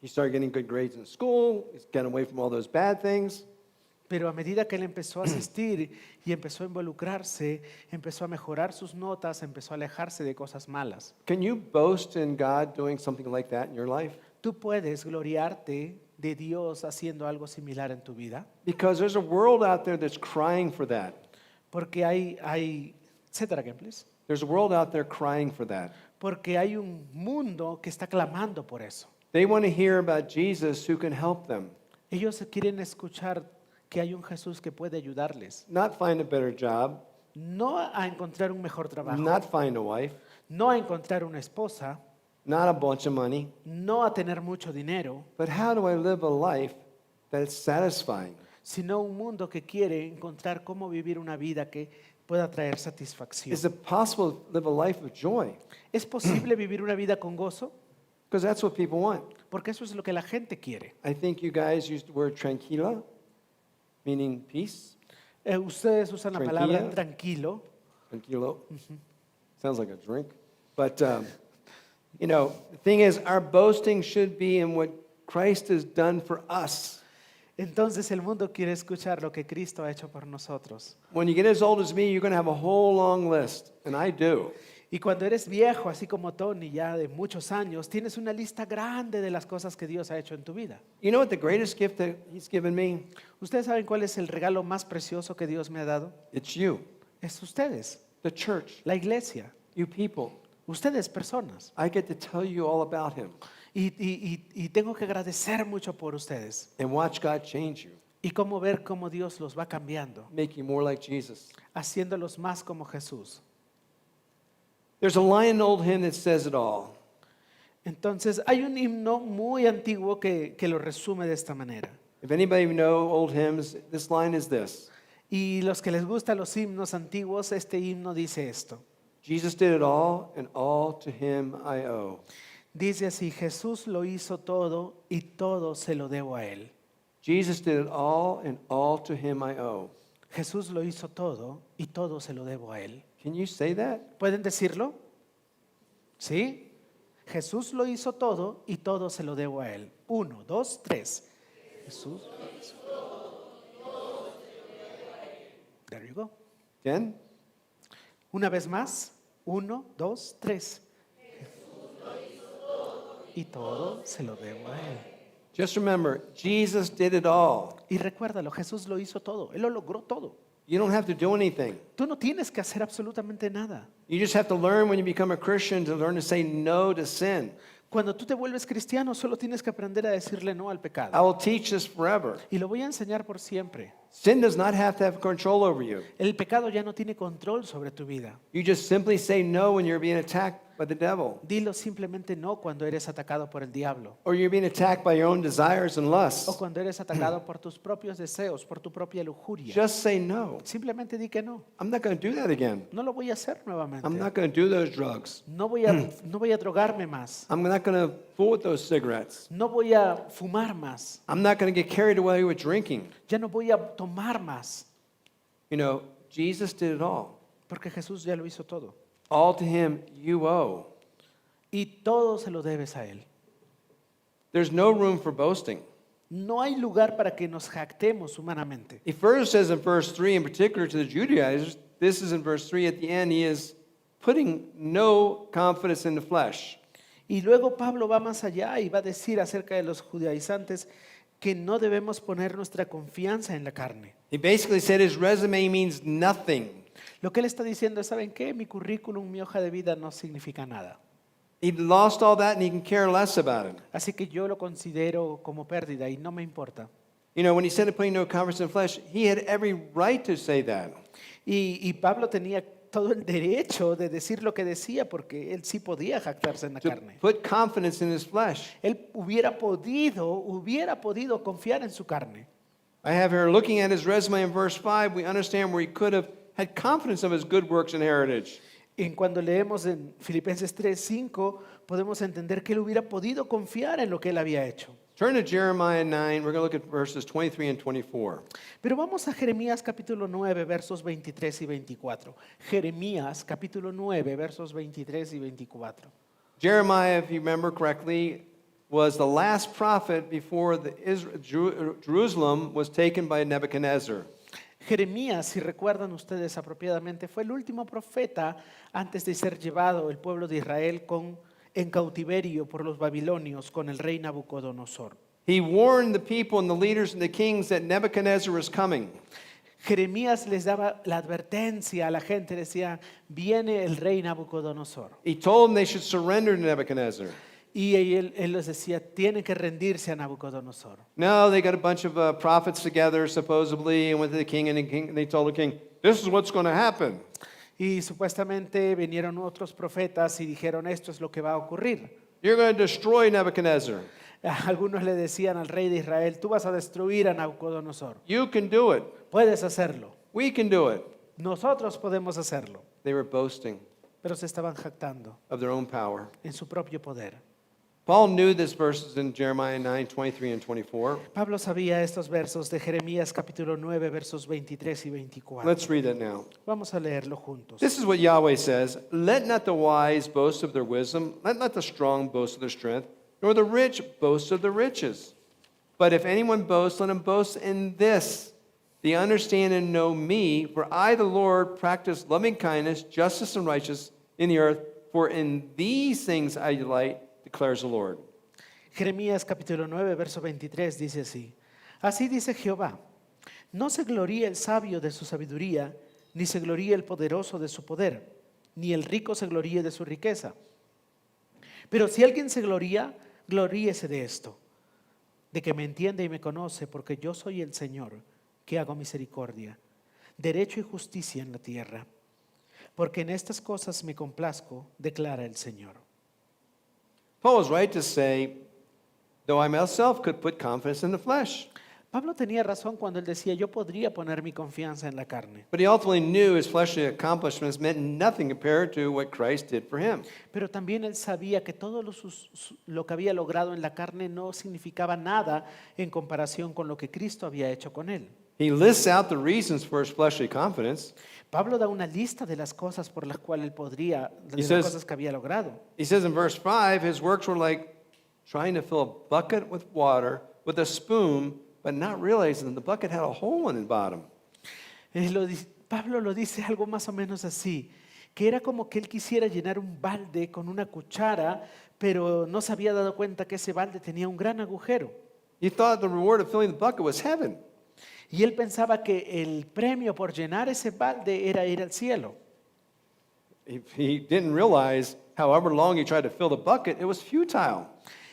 he started getting good grades in school. He's getting away from all those bad things. Pero a medida que él empezó a asistir y empezó a involucrarse, empezó a mejorar sus notas, empezó a alejarse de cosas malas. Can you boast in God doing something like that in your life? ¿Tú puedes gloriarte de Dios haciendo algo similar en tu vida? Because there's a world out there that's crying for that. Porque hay, etcétera, again, please. There's a world out there crying for that. Porque hay un mundo que está clamando por eso. They want to hear about Jesus who can help them, Ellos quieren escuchar que hay un Jesús que puede ayudarles, not find a better job, no a encontrar un mejor trabajo, not find a wife, no a encontrar una esposa, not a bunch of money, no a tener mucho dinero, but how do I live a life that's satisfying? sino un mundo que quiere encontrar cómo vivir una vida que pueda traer satisfacción. Is it possible to live a life of joy? ¿Es posible vivir una vida con gozo? Because that's what people want. Porque eso es lo que la gente quiere. I think you guys used the word tranquila, meaning peace. Ustedes usan la palabra Tranquila. tranquilo. Tranquilo. Sounds like a drink. But, the thing is, our boasting should be in what Christ has done for us. Entonces el mundo quiere escuchar lo que Cristo ha hecho por nosotros. When you get as old as me, you're going to have a whole long list, and I do. Y cuando eres viejo, así como Tony, ya de muchos años, tienes una lista grande de las cosas que Dios ha hecho en tu vida. You know what the greatest gift that He's given me? ¿Ustedes saben cuál es el regalo más precioso que Dios me ha dado? It's you, Es ustedes, the church, la iglesia, you people. ustedes personas. I get to tell you all about Him Y tengo que agradecer mucho por ustedes. and watch God change you, Y cómo ver cómo Dios los va cambiando, make you more like Jesus. haciéndolos más como Jesús. There's a line in an old hymn that says it all. Entonces, hay un himno muy antiguo que lo resume de esta manera. If anybody know old hymns, this line is this. Y los que les gustan los himnos antiguos, este himno dice esto. Jesus did it all, and all to Him I owe. Dice así, Jesús lo hizo todo y todo se lo debo a Él. Jesus did it all, and all to Him I owe. Jesús lo hizo todo y todo se lo debo a Él. Can you say that? ¿Pueden decirlo? ¿Sí? Jesús lo hizo todo y todo se lo debo a Él. 1, 2, 3. Jesús lo hizo todo y todo se lo debo a Él. There you go. Again? Una vez más. 1, 2, 3. Y todo se lo debo a Él. Just remember, Jesus did it all. Y recuérdalo, Jesús lo hizo todo. Él lo logró todo. You don't have to do anything. Tú no tienes que hacer absolutamente nada. You just have to learn when you become a Christian to learn to say no to sin. Cuando tú te vuelves cristiano, solo tienes que aprender a decirle no al I pecado. will teach this forever. Y lo voy a enseñar por siempre. Sin does not have to have control over you. El pecado ya no tiene control sobre tu vida. You just simply say no when you're being attacked by the devil, Dilo simplemente no cuando eres atacado por el diablo. or you're being attacked by your own desires and O lusts. cuando eres atacado por tus propios deseos, por tu propia lujuria. Just say no. Simplemente di que no. I'm not going to do that again. No lo voy a hacer nuevamente. I'm not going to do those drugs. No voy a drogarme más. I'm not going to fool with those cigarettes. No voy a fumar más. I'm not going to get carried away with drinking. Ya no voy a tomar más. You know, Jesus did it all. Porque Jesús ya lo hizo todo. All to Him you owe. Y todo se lo debes a Él. There's no room for boasting. No hay lugar para que nos jactemos humanamente. He further says in verse 3, in particular to the Judaizers, this is in verse 3 at the end, he is putting no confidence in the flesh. Y luego Pablo va más allá y va a decir acerca de los judaizantes que no debemos poner nuestra confianza en la carne. He basically said his resume means nothing. Lo que él está diciendo es, ¿saben qué? Mi currículum, mi hoja de vida no significa nada. He lost all that and he can care less about it. Así que yo lo considero como pérdida y no me importa. You know, when he said putting no confidence in flesh, he had every right to say that. Y Pablo tenía todo el derecho de decir lo que decía porque él sí podía jactarse en la To carne. put confidence in his flesh. Él hubiera podido confiar en su carne. I have here, looking at his resume in verse 5, we understand where he could have had confidence of his good works and heritage. En cuando leemos en Filipenses 3:5, podemos entender que él hubiera podido confiar en lo que él había hecho. Turn to Jeremiah 9. We're going to look at verses 23 and 24. Pero vamos a Jeremías capítulo 9, versos 23 y 24. Jeremías capítulo 9, versos 23 y 24. Jeremiah, if you remember correctly, was the last prophet before Jerusalem was taken by Nebuchadnezzar. Jeremías, si recuerdan ustedes apropiadamente, fue el último profeta antes de ser llevado el pueblo de Israel en cautiverio por los babilonios con el rey Nabucodonosor. He warned the people and the leaders and the kings that Nebuchadnezzar was coming. Jeremías les daba la advertencia a la gente, decía, viene el rey Nabucodonosor. He told them they should surrender to Nebuchadnezzar. Y él les decía, tienen que rendirse a Nabucodonosor. No, they got a bunch of prophets together, supposedly, and went to the king, and they told the king, this is what's going to happen. Y supuestamente vinieron otros profetas y dijeron, esto es lo que va a ocurrir. You're going to destroy Nebuchadnezzar. Algunos le decían al rey de Israel, tú vas a destruir a Nabucodonosor. You can do it. Puedes hacerlo. We can do it. Nosotros podemos hacerlo. They were boasting Pero se estaban jactando of their own power. en su propio poder. Paul knew these verses in Jeremiah 9, 23 and 24. Pablo sabía estos versos de Jeremías capítulo 9, versos 23 y 24. Let's read it now. Vamos a leerlo juntos. This is what Yahweh says, let not the wise boast of their wisdom, let not the strong boast of their strength, nor the rich boast of their riches. But if anyone boasts, let him boast in this, they understand and know me, for I, the Lord, practice loving kindness, justice, and righteousness in the earth, for in these things I delight, declares the Lord. Jeremías capítulo 9, verso 23 dice así. Así dice Jehová, no se gloríe el sabio de su sabiduría, ni se gloríe el poderoso de su poder, ni el rico se gloríe de su riqueza. Pero si alguien se gloría, gloríese de esto, de que me entiende y me conoce, porque yo soy el Señor, que hago misericordia, derecho y justicia en la tierra. Porque en estas cosas me complazco, declara el Señor. Paul was right to say, though I myself could put confidence in the flesh. Pablo tenía razón cuando él decía, yo podría poner mi confianza en la carne. But he ultimately knew his fleshly accomplishments meant nothing compared to what Christ did for him. Pero también él sabía que todo lo que había logrado en la carne no significaba nada en comparación con lo que Cristo había hecho con él. He lists out the reasons for his fleshly confidence. Pablo da una lista de las cosas por las cuales él podría, de las says- cosas que había logrado. He says in verse 5, his works were like trying to fill a bucket with water with a spoon, but not realizing that the bucket had a hole in the bottom. Pablo lo dice algo más o menos así, que era como que él quisiera llenar un balde con una cuchara, pero no se había dado cuenta que ese balde tenía un gran agujero. He thought the reward of filling the bucket was heaven. Y él pensaba que el premio por llenar ese balde era ir al cielo. He didn't realize, however long he tried to fill the bucket, it was futile.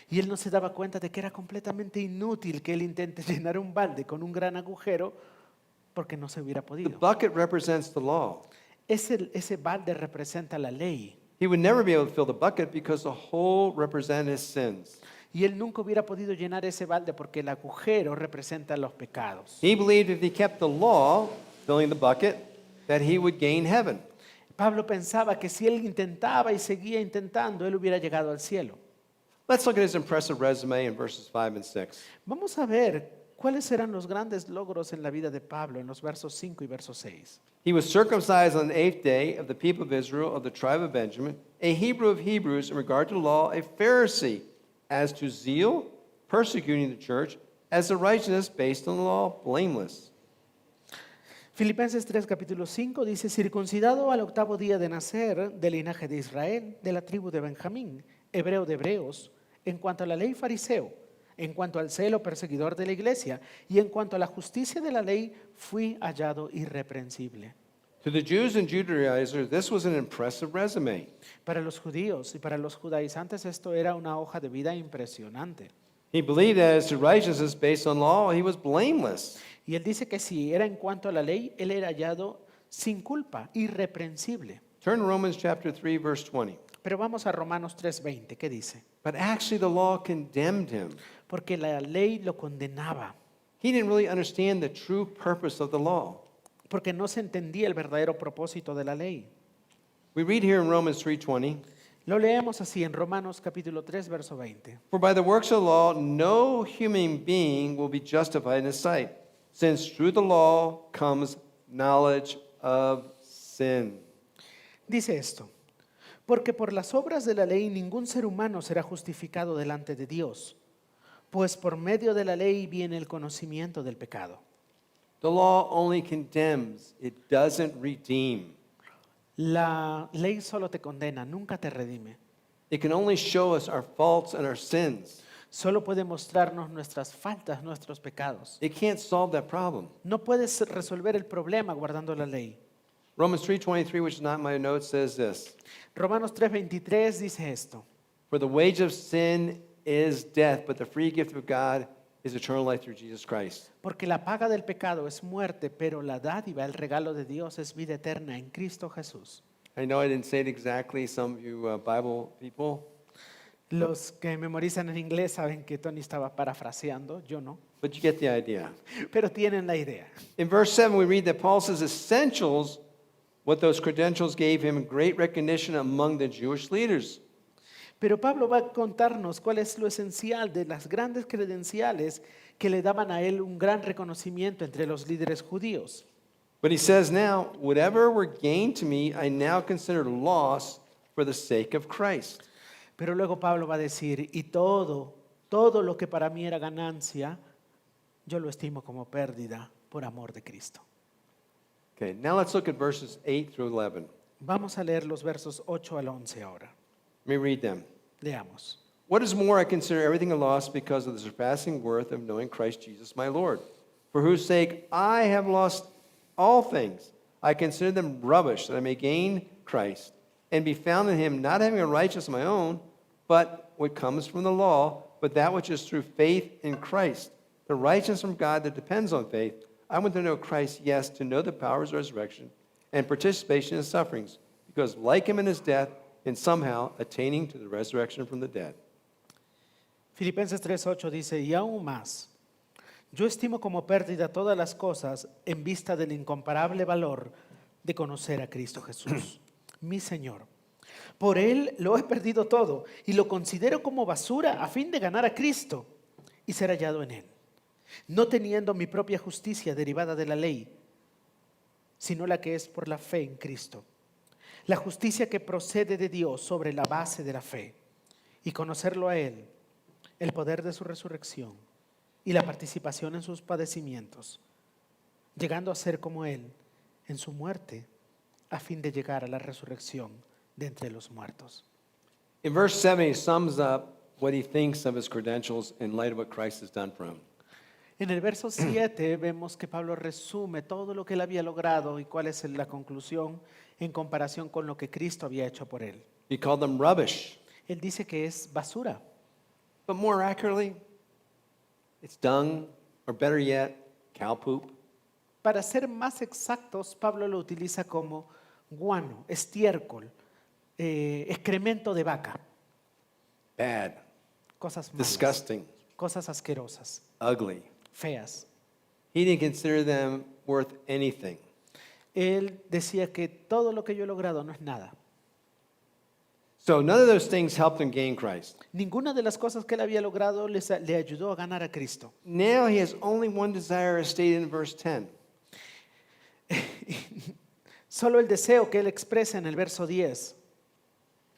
Y él no se daba cuenta de que era completamente inútil que él intente llenar un balde con un gran agujero porque no se hubiera The podido. bucket represents the law. Ese balde representa la ley. He would never be able to fill the bucket because the hole represented his sins. Y él nunca hubiera podido llenar ese balde porque el agujero representa los pecados. He believed if he kept the law, filling the bucket, that he would gain heaven. Pablo pensaba que si él intentaba y seguía intentando, él hubiera llegado al cielo. Let's look at his impressive resume in verses 5 and 6. Vamos a ver cuáles eran los grandes logros en la vida de Pablo en los versos 5 y verso 6. He was circumcised on the 8th day of the people of Israel of the tribe of Benjamin, a Hebrew of Hebrews in regard to the law, a Pharisee, as to zeal, persecuting the church, as to righteousness based on the law, blameless. Filipenses 3, capítulo 5 dice, circuncidado al octavo día de nacer del linaje de Israel, de la tribu de Benjamín, hebreo de hebreos, en cuanto a la ley fariseo, En cuanto al celo perseguidor de la iglesia y en cuanto a la justicia de la ley, fui hallado irreprensible. To the Jews and Judaizers, this was an impressive resume. Para los judíos y para los judaizantes esto era una hoja de vida impresionante. He believed that as to righteousness based on law, he was blameless. Y él dice que si era en cuanto a la ley, él era hallado sin culpa, irreprensible. Turn to Romans chapter 3, verse 20. Pero vamos a Romanos 3:20, ¿qué dice? But actually, the law condemned him. Porque la ley lo condenaba, He didn't really understand the true purpose of the law. porque no se entendía el verdadero propósito de la ley. We read here in Romans 3:20, Lo leemos así en Romanos capítulo 3, verso 20. for by the works of the law, no human being will be justified in his sight, since through the law comes knowledge of sin. Dice esto, porque por las obras de la ley ningún ser humano será justificado delante de Dios, pues por medio de la ley viene el conocimiento del pecado. The law only condemns, it doesn't redeem. La ley solo te condena, nunca te redime. It can only show us our faults and our sins. Solo puede mostrarnos nuestras faltas, nuestros pecados. It can't solve that problem. No puedes resolver el problema guardando la ley. Romans 3:23, which is not in my notes, says this. Romanos 3:23 dice esto. For the wage of sin is death, but the free gift of God is eternal life through Jesus Christ. Porque la paga del pecado es muerte, pero la dádiva, el regalo de Dios es vida eterna en Cristo Jesús. I know I didn't say it exactly, some of you Bible people, Los que memorizan en inglés saben que Tony estaba parafraseando, yo no, but you get the idea. pero tienen la idea. In verse 7, we read that Paul says essentials, what those credentials gave him great recognition among the Jewish leaders. Pero Pablo va a contarnos cuál es lo esencial de las grandes credenciales que le daban a él un gran reconocimiento entre los líderes judíos. But he says now, whatever were gained to me, I now consider loss for the sake of Christ. Pero luego Pablo va a decir, y todo lo que para mí era ganancia, yo lo estimo como pérdida por amor de Cristo. Okay, now let's look at verses 8 through 11. Vamos a leer los versos 8 al 11 ahora. Let me read them. Leamos. What is more, I consider everything a loss because of the surpassing worth of knowing Christ Jesus my Lord, for whose sake I have lost all things. I consider them rubbish, that I may gain Christ, and be found in him, not having a righteousness of my own, but what comes from the law, but that which is through faith in Christ, the righteousness from God that depends on faith. I want to know Christ, yes, to know the power of his resurrection, and participation in his sufferings, because like him in his death, and somehow attaining to the resurrection from the dead. Filipenses 3:8 dice, y aún más, yo estimo como pérdida todas las cosas en vista del incomparable valor de conocer a Cristo Jesús, mi Señor. Por Él lo he perdido todo y lo considero como basura a fin de ganar a Cristo y ser hallado en Él, no teniendo mi propia justicia derivada de la ley, sino la que es por la fe en Cristo. La justicia que procede de Dios sobre la base de la fe y conocerlo a Él, el poder de su resurrección y la participación en sus padecimientos, llegando a ser como Él en su muerte, a fin de llegar a la resurrección de entre los muertos. In verse 7, he sums up what he thinks of his credentials in light of what Christ has done for him. En el verso 7 vemos que Pablo resume todo lo que él había logrado y cuál es la conclusión en comparación con lo que Cristo había hecho por él. He called them rubbish, Él dice que es basura, but more accurately, it's dung, or better yet, cow poop. para ser más exactos, Pablo lo utiliza como guano, estiércol, excremento de vaca, Bad, cosas malas, disgusting, cosas asquerosas, ugly. feas. He didn't consider them worth anything. Él decía que todo lo que yo he logrado no es nada. So none of those things helped him gain Christ. Ninguna de las cosas que él había logrado le ayudó a ganar a Cristo. Now he has only one desire as stated in verse 10. Solo el deseo que él expresa en el verso 10.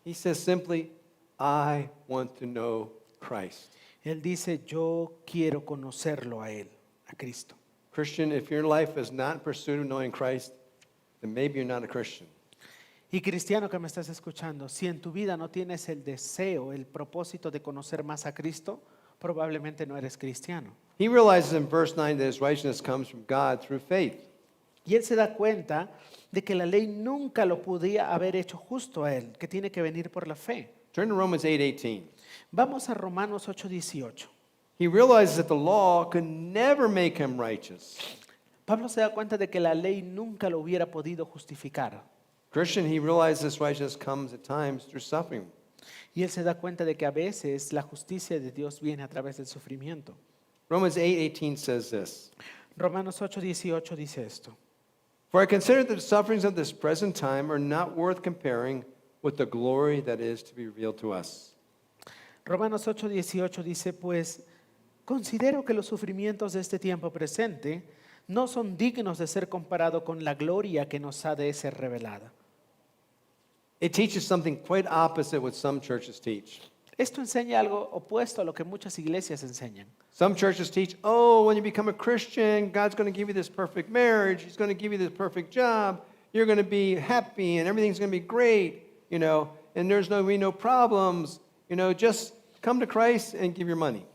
He says simply, I want to know Christ. Él dice, yo quiero conocerlo a él, a Cristo. Christian, if your life is not in pursuit of knowing Christ, then maybe you're not a Christian. Y cristiano que me estás escuchando, si en tu vida no tienes el deseo, el propósito de conocer más a Cristo, probablemente no eres cristiano. He realizes in verse 9 that his righteousness comes from God through faith. Y él se da cuenta de que la ley nunca lo podía haber hecho justo a él, que tiene que venir por la fe. Turn to Romans 8:18. Vamos a Romanos 8:18. He realizes that the law could never make him righteous. Pablo se da cuenta de que la ley nunca lo hubiera podido justificar. Christian, he realizes this righteousness comes at times through suffering. Y él se da cuenta de que a veces la justicia de Dios viene a través del sufrimiento. Romans 8:18 says this. Romanos 8:18 dice esto. For I consider that the sufferings of this present time are not worth comparing with the glory that is to be revealed to us. Romanos 8:18 dice, pues considero que los sufrimientos de este tiempo presente no son dignos de ser comparado con la gloria que nos ha de ser revelada. It teaches something quite opposite what some churches teach. Esto enseña algo opuesto a lo que muchas iglesias enseñan. Some churches teach, oh, when you become a Christian, God's going to give you this perfect marriage. He's going to give you this perfect job. You're going to be happy and everything's going to be great, and there's going to be no problems. Just come to Christ and give your money.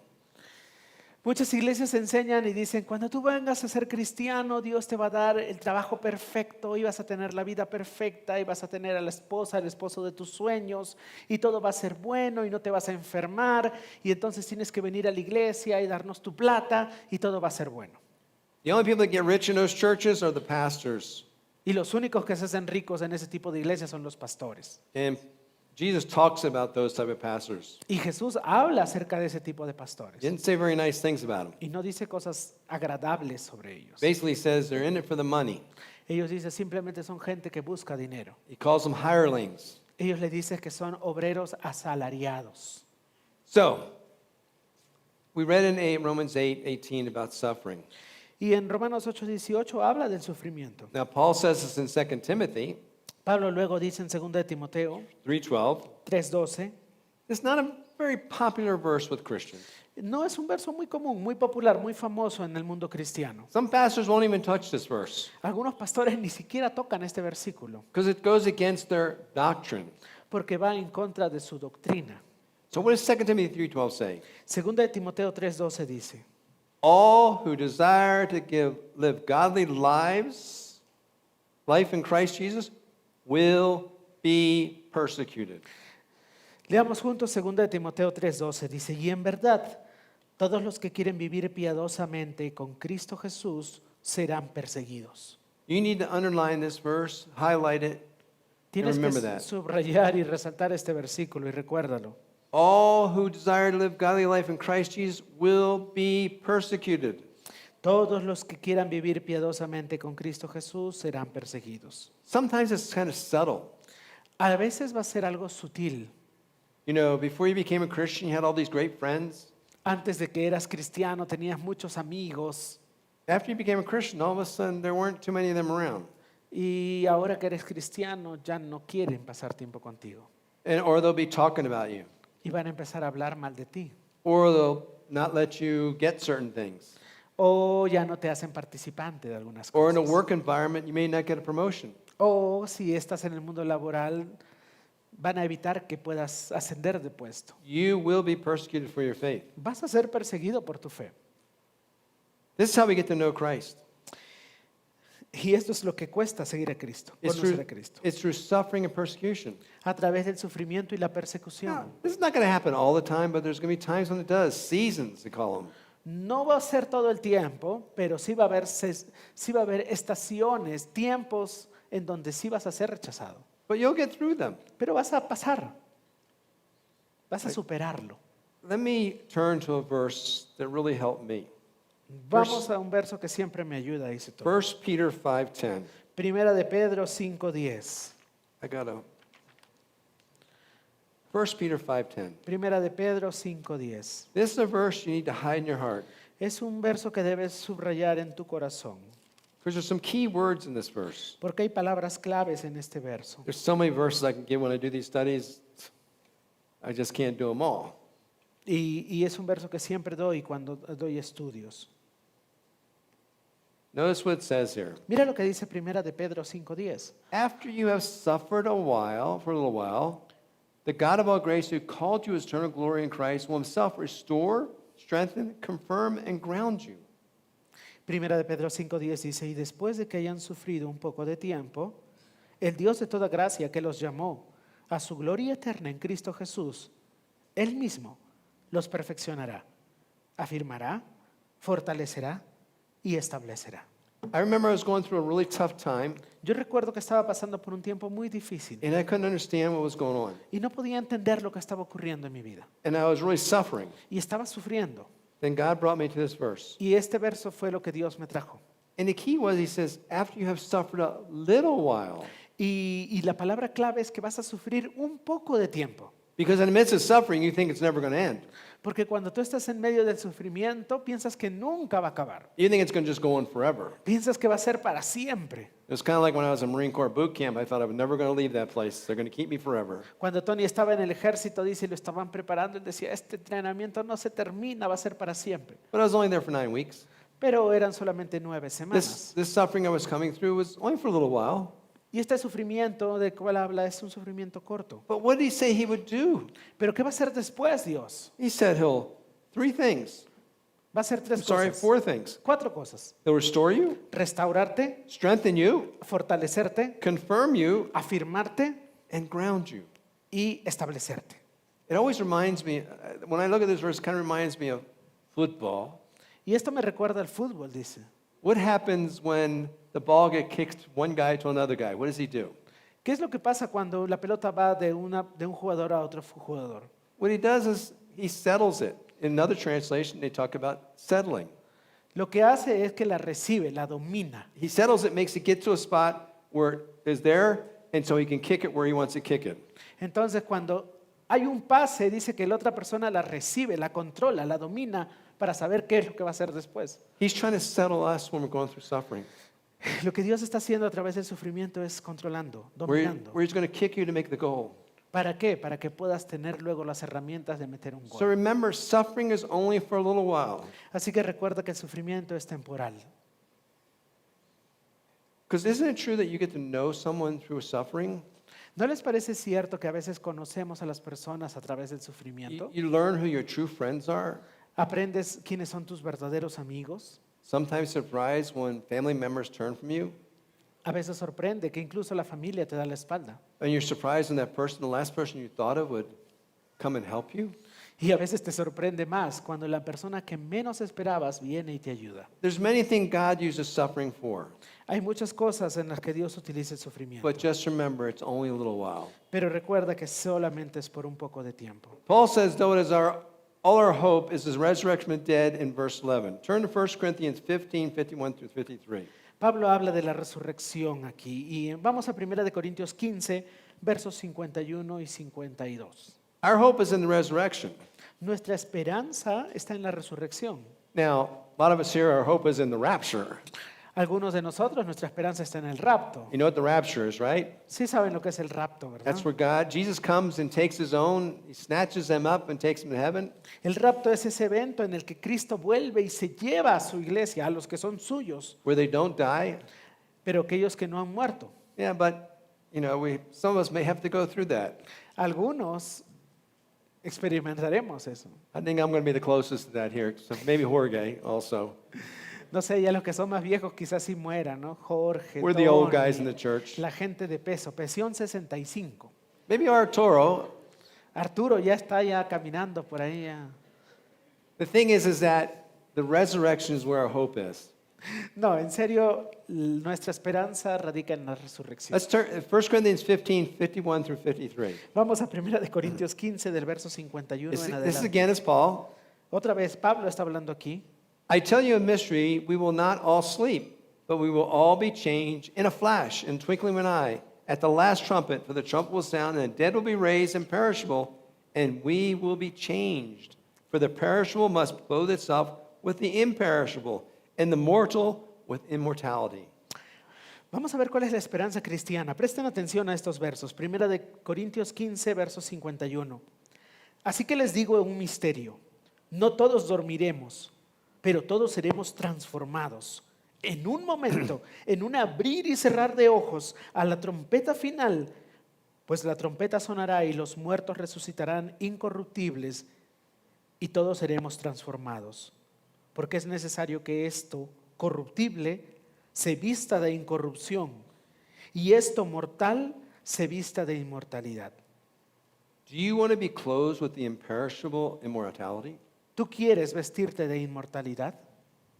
Muchas iglesias enseñan y dicen, cuando tú vengas a ser cristiano, Dios te va a dar el trabajo perfecto y vas a tener la vida perfecta y vas a tener a la esposa, al esposo de tus sueños y todo va a ser bueno y no te vas a enfermar y entonces tienes que venir a la iglesia y darnos tu plata y todo va a ser bueno. The only people that get rich in those churches are the pastors. Y los únicos que se hacen ricos en ese tipo de iglesias son los pastores. And Jesus talks about those type of pastors. Y Jesús habla acerca de ese tipo de pastores. He didn't say very nice things about them. Y no dice cosas agradables sobre ellos. Basically says they're in it for the money. Ellos dicen simplemente son gente que busca dinero. He calls them hirelings. Ellos le dicen que son obreros asalariados. So, we read in Romans 8:18 about suffering. Y en Romanos 8:18 habla del sufrimiento. Now, Paul says this in 2 Timothy Pablo luego dice en 2 de Timoteo 3:12. 3:12. It's not a very popular verse with Christians. No es un verso muy común, muy popular, muy famoso en el mundo cristiano. Some pastors won't even touch this verse Algunos pastores ni siquiera tocan este versículo because it goes against their doctrine. porque va en contra de su doctrina. So, what does 2 Timothy 3:12 say? 2 de Timoteo 3:12 dice, All who desire to live godly life in Christ Jesus, will be persecuted. leamos juntos 2 de Timoteo 3:12, dice, y en verdad, todos los que quieren vivir piadosamente con Cristo Jesús serán perseguidos. You need to underline this verse, highlight it, and Tienes remember que that. subrayar y resaltar este versículo y recuérdalo. All who desire to live godly life in Christ Jesus will be persecuted. Todos los que quieran vivir piadosamente con Cristo Jesús serán perseguidos. Sometimes it's kind of subtle. A veces va a ser algo sutil. Before you became a Christian, you had all these great friends. Antes de que eras cristiano tenías muchos amigos After you became a Christian, all of a sudden there weren't too many of them around. y ahora que eres cristiano ya no quieren pasar tiempo contigo Or they'll be talking about you. y van a empezar a hablar mal de ti Or they'll not let you get certain things. o ya no te hacen participante de algunas Or in a cosas. work environment, you may not get a promotion. O si estás en el mundo laboral van a evitar que puedas ascender de puesto. You will be persecuted for your faith. Vas a ser perseguido por tu fe. This is how we get to know Christ. Y esto es lo que cuesta seguir a Cristo, conocer a Cristo. It's through suffering and persecution. A través del sufrimiento y la persecución. Now, this is not going to happen all the time, but there's going to be times when it does. Seasons, they call them. No va a ser todo el tiempo, pero sí va a haber estaciones, tiempos en donde sí vas a ser rechazado. But you'll get through them. Pero vas a pasar. Vas a superarlo. Let me turn to a verse that really helped me. Vamos a un verso que siempre me ayuda, dice todo. 1 Peter 5:10. Primera de Pedro 5:10. I got a 1 Peter 5:10. Primera de Pedro 5:10. This is a verse you need to hide in your heart. Es un verso que debes subrayar en tu corazón, Because there's some key words in this verse. porque hay palabras claves en este verso. There's so many verses I can give when I do these studies. I just can't do them all. Y es un verso que siempre doy cuando doy estudios. Notice what it says here. Mira lo que dice Primera de Pedro 5:10. After you have suffered for a little while, the God of all grace who called you to eternal glory in Christ will himself restore, strengthen, confirm, and ground you. Primera de Pedro 5:10 dice, y después de que hayan sufrido un poco de tiempo, el Dios de toda gracia que los llamó a su gloria eterna en Cristo Jesús, Él mismo los perfeccionará, afirmará, fortalecerá y establecerá. I remember I was going through a really tough time, Yo recuerdo que estaba pasando por un tiempo muy difícil and I couldn't understand what was going on. y no podía entender lo que estaba ocurriendo en mi vida. And I was really suffering. Y estaba sufriendo. Then God brought me to this verse. Y este verso fue lo que Dios me trajo. And the key was, he says, after you have suffered a little while, Y la palabra clave es que vas a sufrir un poco de tiempo. because in the midst of suffering, you think it's never going to end. Porque cuando tú estás en medio del sufrimiento, piensas que nunca va a acabar. You think it's going to just go on forever. Piensas que va a ser para siempre. It was kind of like when I was in Marine Corps boot camp. I thought I was never going to leave that place. They're going to keep me forever. Cuando Tony estaba en el ejército, dice, y lo estaban preparando, él decía, este entrenamiento no se termina, va a ser para siempre. But I was only there for 9 weeks. Pero eran solamente 9 semanas. This suffering I was coming through was only for a little while. Y este sufrimiento del cual habla es un sufrimiento corto. But what did he say he would do? Pero ¿qué va a hacer después, Dios? He said he'll, 3 things. Va a hacer I'm 3 sorry, cosas. 4 things. 4 cosas. He'll restore you, Restaurarte, strengthen you, fortalecerte, confirm you, afirmarte and ground you. y establecerte. It always reminds me, when I look at this verse, it kind of reminds me of football. Y esto me recuerda al fútbol, dice. What happens when the ball gets kicked one guy to another guy? What does he do? ¿Qué es lo que pasa cuando la pelota va de un jugador a otro jugador? What he does is he settles it. In another translation, they talk about settling. Lo que hace es que la recibe, la domina. He settles it, makes it get to a spot where it is there, and so he can kick it where he wants to kick it. Entonces, cuando hay un pase, dice que la otra persona la recibe, la controla, la domina para saber qué es lo que va a hacer después. He's trying to settle us when we're going through suffering. Lo que Dios está haciendo a través del sufrimiento es controlando, dominando. Where he's going to kick you to make the goal. ¿Para qué? Para que puedas tener luego las herramientas de meter un So gol. remember, suffering is only for a little while. Así que recuerda que el sufrimiento es temporal. Because isn't it true that you get to know someone through suffering? ¿No les parece cierto que a veces conocemos a las personas a través del sufrimiento? You learn who your true friends are. ¿Aprendes quiénes son tus verdaderos amigos? Sometimes surprised when family members turn from you. A veces sorprende que incluso la familia te da la espalda. And you're surprised when that person, the last person you thought of, would come and help you. Y a veces te sorprende más cuando la persona que menos esperabas viene y te ayuda. There's many things God uses suffering for. Hay muchas cosas en las que Dios utiliza el sufrimiento. But just remember, it's only a little while. Pero recuerda que solamente es por un poco de tiempo. Paul says, though it is all our hope is his resurrection of the dead in verse 11. Turn to 1 Corinthians 15, 51 through 53. Pablo habla de la resurrección aquí. Y vamos a 1 de Corintios 15, versos 51 y 52. Our hope is in the resurrection. Nuestra esperanza está en la resurrección. Now, a lot of us here, our hope is in the rapture. Algunos de nosotros, nuestra esperanza está en el rapto. You know what the rapture is, right? Sí saben lo que es el rapto, ¿verdad? That's where Jesus comes and takes his own, he snatches them up and takes them to heaven. El rapto es ese evento en el que Cristo vuelve y se lleva a su iglesia, a los que son suyos, Where they don't die. pero aquellos que no han muerto. Yeah, but, some of us may have to go through that. Algunos experimentaremos eso. I think I'm going to be the closest to that here. So maybe Jorge also. No sé, ya los que son más viejos quizás sí mueran, ¿no? Jorge, We're the old Tony, guys in the church. la gente de peso, Pesión 65. Maybe Arturo. Arturo ya está ya caminando por ahí. Ya. The thing is that the resurrection is where our hope is. No, en serio, nuestra esperanza radica en la resurrección. Let's turn 1 Corinthians 15, 51 through 53. Vamos a 1 de Corintios 15 del verso 51 This en is adelante. again is Paul. Otra vez Pablo está hablando aquí. I tell you a mystery, we will not all sleep, but we will all be changed in a flash, in twinkling of an eye, at the last trumpet, for the trumpet will sound, and the dead will be raised imperishable, and we will be changed. For the perishable must clothe itself with the imperishable, and the mortal with immortality. Vamos a ver cuál es la esperanza cristiana. Presten atención a estos versos. 1 de Corintios 15, verso 51. Así que les digo un misterio. No todos dormiremos, pero todos seremos transformados. En un momento, en un abrir y cerrar de ojos, a la trompeta final, pues la trompeta sonará y los muertos resucitarán incorruptibles y todos seremos transformados, porque es necesario que esto corruptible se vista de incorrupción y esto mortal se vista de inmortalidad. Do you want to be clothed with the imperishable immortality? ¿Tú quieres vestirte de inmortalidad?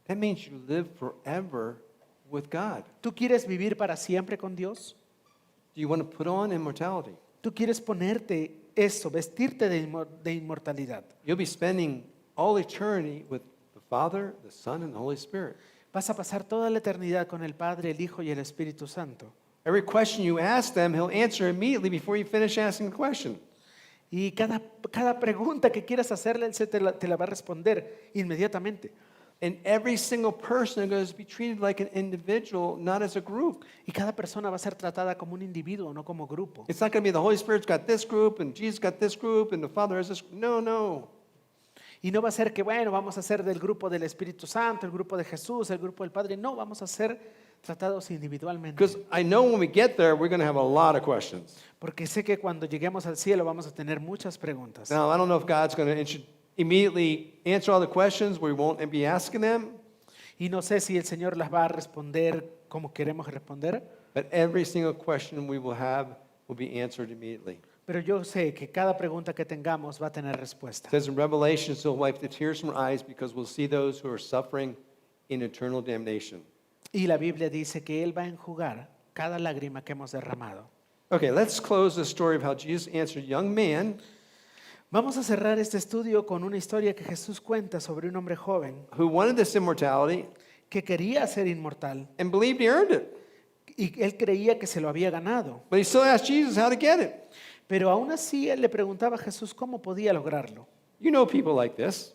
That means you live forever with God. ¿Tú quieres vivir para siempre con Dios? Do you want to put on immortality? ¿Tú quieres ponerte eso, vestirte de inmortalidad? You'll be spending all eternity with the Father, the Son, and the Holy Spirit. Vas a pasar toda la eternidad con el Padre, el Hijo y el Espíritu Santo. Every question you ask them, He'll answer immediately before you finish asking the question. Y cada pregunta que quieras hacerle, Él te la va a responder inmediatamente. And every single person is going to be treated like an individual, not as a group. Y cada persona va a ser tratada como un individuo, no como grupo. It's not going to be the Holy Spirit's got this group, and Jesus got this group, and the Father has this. No, no. Y no va a ser que, bueno, vamos a ser del grupo del Espíritu Santo, el grupo de Jesús, el grupo del Padre. No, vamos a ser tratados individualmente. Because I know when we get there, we're going to have a lot of questions. Porque sé que cuando lleguemos al cielo vamos a tener muchas preguntas. Now, I don't know if God's going to immediately answer all the questions. We won't be asking them. Y no sé si el Señor las va a responder como queremos responder, But every single question we will have will be answered immediately. pero yo sé que cada pregunta que tengamos va a tener respuesta. It says in Revelation, He'll wipe the tears from our eyes because we'll see those who are suffering in eternal damnation. Y la Biblia dice que Él va a enjugar cada lágrima que hemos derramado. Okay, let's close the story of how Jesus answered young man Vamos a cerrar este estudio con una historia que Jesús cuenta sobre un hombre joven who wanted this immortality que quería ser inmortal and believed he earned it. y él creía que se lo había ganado. But he still asked Jesus how to get it. Pero aún así él le preguntaba a Jesús cómo podía lograrlo. You know people like this.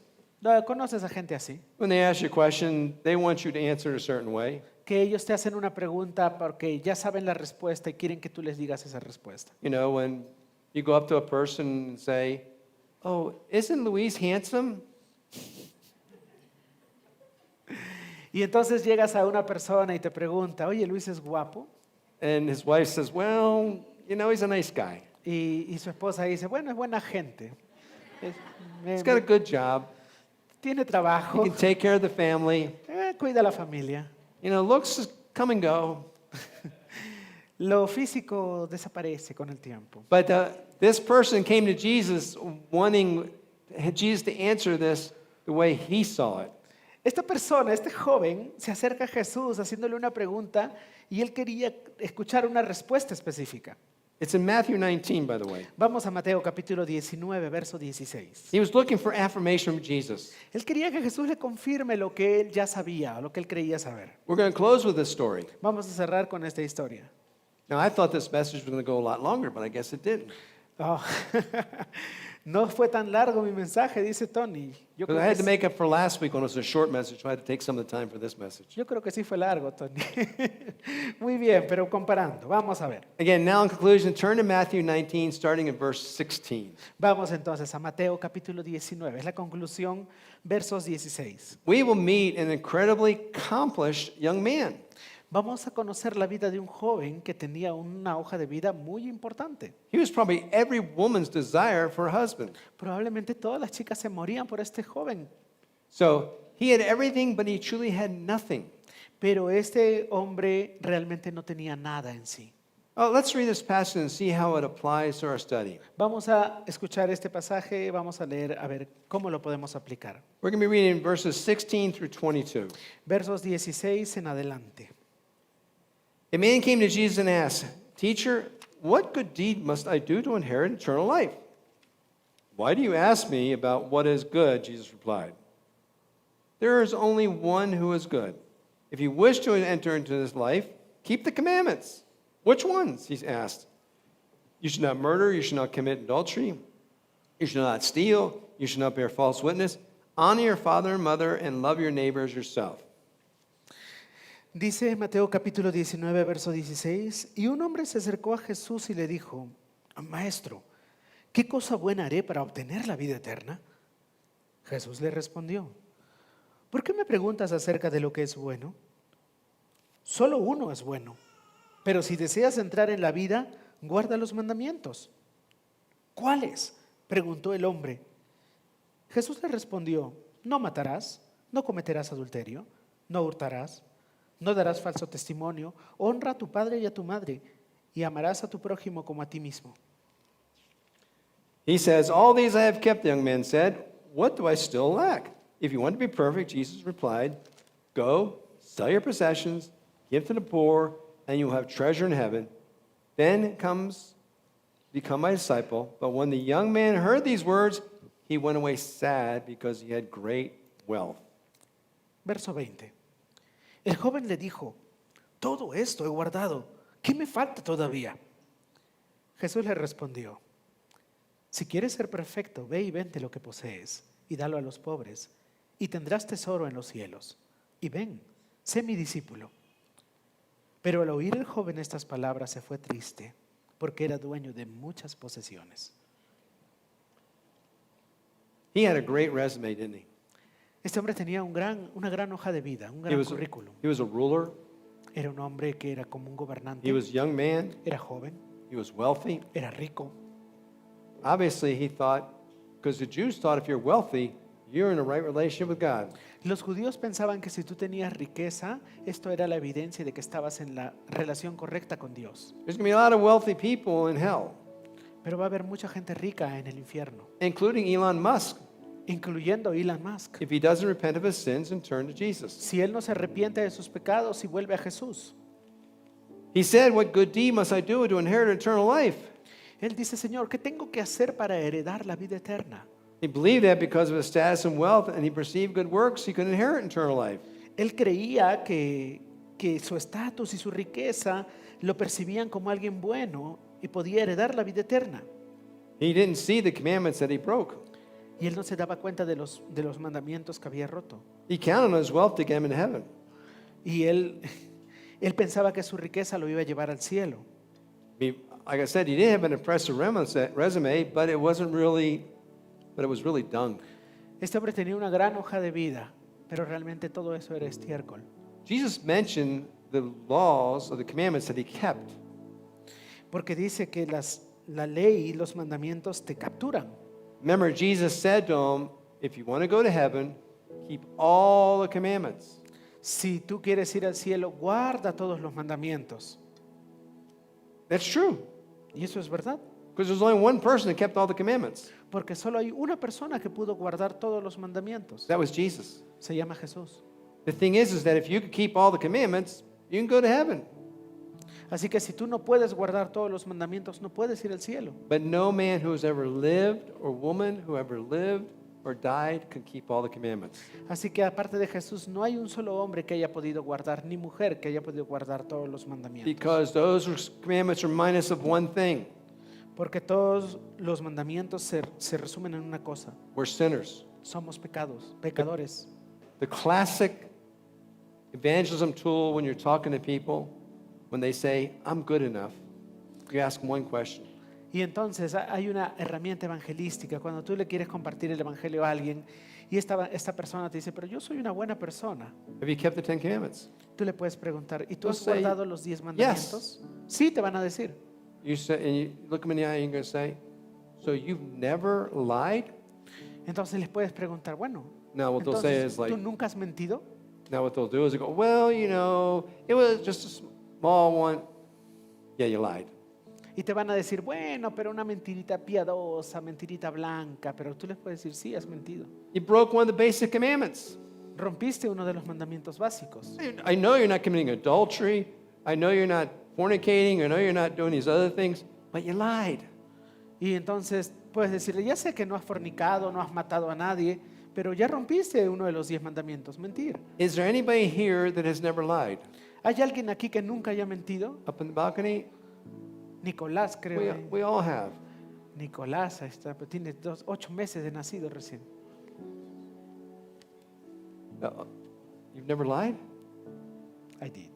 ¿Conoces a gente así? When they ask you a question, they want you to answer it a certain way. Que ellos te hacen una pregunta porque ya saben la respuesta y quieren que tú les digas esa respuesta. You know, when you go up to a person and say, "Oh, isn't Luis handsome?" Y entonces llegas a una persona y te pregunta, oye, Luis es guapo. And his wife says, "Well, you know, he's a nice guy. Y su esposa dice, bueno, es buena gente. He's got a good job. Tiene He trabajo, can take care of the family. cuida a la familia. You know, looks just come and go." Lo físico desaparece con el tiempo. But this person came to Jesus wanting Jesus to answer this the way he saw it. Esta persona, este joven, se acerca a Jesús haciéndole una pregunta y él quería escuchar una respuesta específica. It's in Matthew 19, by the way. Vamos a Mateo capítulo 19, verso 16. He was looking for affirmation from Jesus. Él quería que Jesús le confirme lo que él ya sabía, lo que él creía saber. We're going to close with this story. Vamos a cerrar con esta historia. Now, I thought this message was going to go a lot longer, but I guess it didn't. Oh, no fue tan largo mi mensaje, dice Tony. Yo Because creo I had que to make up for last week when it was a short message, so I had to take some of the time for this message. Yo creo que sí fue largo, Tony. Muy bien, pero comparando, vamos a ver. Again, now in conclusion, turn to Matthew 19, starting in verse 16. Vamos entonces a Mateo capítulo 19, es la conclusión, versos 16. We will meet an incredibly accomplished young man. Vamos a conocer la vida de un joven que tenía una hoja de vida muy importante. He was probably every woman's desire for a husband. Probablemente todas las chicas se morían por este joven, So he had everything, but he truly had nothing. pero este hombre realmente no tenía nada en sí. Oh, let's read this passage and see how it applies to our study. Vamos a escuchar este pasaje, vamos a leer a ver cómo lo podemos aplicar. We're going to be reading verses 16 through 22. Versos 16 en adelante. A man came to Jesus and asked, "Teacher, what good deed must I do to inherit eternal life?" "Why do you ask me about what is good?" Jesus replied. "There is only one who is good. If you wish to enter into this life, keep the commandments." "Which ones?" he asked. "You should not murder, you should not commit adultery, you should not steal, you should not bear false witness, honor your father and mother, and love your neighbor as yourself." Dice Mateo capítulo 19, verso 16, y un hombre se acercó a Jesús y le dijo, Maestro, ¿qué cosa buena haré para obtener la vida eterna? Jesús le respondió, ¿por qué me preguntas acerca de lo que es bueno? Solo uno es bueno, pero si deseas entrar en la vida, guarda los mandamientos. ¿Cuáles?, preguntó el hombre. Jesús le respondió, no matarás, no cometerás adulterio, no hurtarás, no darás falso testimonio, honra a tu padre y a tu madre, y amarás a tu prójimo como a ti mismo. He says, all these I have kept, the young man said. What do I still lack? If you want to be perfect, Jesus replied, go, sell your possessions, give to the poor, and you will have treasure in heaven. Then become my disciple. But when the young man heard these words, he went away sad because he had great wealth. Verso 20. El joven le dijo, todo esto he guardado, ¿qué me falta todavía? Jesús le respondió, si quieres ser perfecto, ve y vende lo que posees y dalo a los pobres, y tendrás tesoro en los cielos. Y ven, sé mi discípulo. Pero al oír el joven estas palabras se fue triste, porque era dueño de muchas posesiones. He had a great resume, didn't he? Este hombre tenía una gran hoja de vida, un gran currículum. He was a ruler. Era un hombre que era como un gobernante. He was a young man. Era joven. He was wealthy. Era rico. Obviously, he thought, because the Jews thought if you're wealthy, you're in a right relationship with God. Los judíos pensaban que si tú tenías riqueza, esto era la evidencia de que estabas en la relación correcta con Dios. There's going to be a lot of wealthy people in hell, Pero va a haber mucha gente rica en el infierno, including Elon Musk, incluyendo Elon Musk. if he doesn't repent of his sins and turn to Jesus. Si él no se arrepiente de sus pecados y vuelve a Jesús. He said, what good deed must I do to inherit eternal life? Él dice, Señor, ¿qué tengo que hacer para heredar la vida eterna? He believed that because of his status and wealth, and he perceived good works, he could inherit eternal life. Él creía que su estatus y su riqueza lo percibían como alguien bueno y podía heredar la vida eterna. He didn't see the commandments that he broke. Y él no se daba cuenta de los mandamientos que había roto. He counted on his wealth to get him in heaven. Y él pensaba que su riqueza lo iba a llevar al cielo. Like I said, he didn't have an impressive resume, but it was really dung. Este hombre tenía una gran hoja de vida, pero realmente todo eso era estiércol. Jesus mentioned the laws or the commandments that he kept. Porque dice que la ley y los mandamientos te capturan. Remember, Jesus said to him, if you want to go to heaven, keep all the commandments. Si tú quieres ir al cielo, guarda todos los mandamientos. That's true, Y eso es verdad. because there's only one person that kept all the commandments. Porque solo hay una persona que pudo guardar todos los mandamientos. That was Jesus. Se llama Jesús. The thing is that if you could keep all the commandments, you can go to heaven. Así que si tú no puedes guardar todos los mandamientos, no puedes ir al cielo. But no man who has ever lived or woman who ever lived or died could keep all the commandments. Así que aparte de Jesús, no hay un solo hombre que haya podido guardar, ni mujer que haya podido guardar todos los mandamientos. Because those commandments remind us of one thing. Porque todos los mandamientos se resumen en una cosa. We're sinners. Somos pecadores. The classic evangelism tool when you're talking to people, when they say, I'm good enough, you ask them one question. Y entonces hay una herramienta evangelística. Cuando tú le quieres compartir el evangelio a alguien y esta persona te dice, pero yo soy una buena persona. Have you kept the Ten Commandments? Tú le puedes preguntar, ¿y tú They'll has say, guardado los 10 mandamientos? Sí, te van a decir. You say, and you look them in the eye and you're going to say, so you've never lied? Entonces les puedes preguntar, bueno, No, what they'll say entonces, is like, ¿tú nunca has mentido? now what they'll do is they go, well, you know, it was just a small one. Yeah, you lied. Y te van a decir, bueno, pero una mentirita piadosa, mentirita blanca, pero tú les puedes decir, sí, has mentido. You broke one of the basic commandments. Rompiste uno de los mandamientos básicos. I know you're not committing adultery. I know you're not fornicating. I know you're not doing these other things, but you lied. Y entonces puedes decirle, ya sé que no has fornicado, no has matado a nadie, pero ya rompiste uno de los 10 mandamientos, mentir. Is there anybody here that has never lied? ¿Hay alguien aquí que nunca haya mentido? Up in the balcony? Nicolás, creo. We all have. Nicolás, ahí está, pero tiene 8 meses de nacido recién. You've never lied? I did.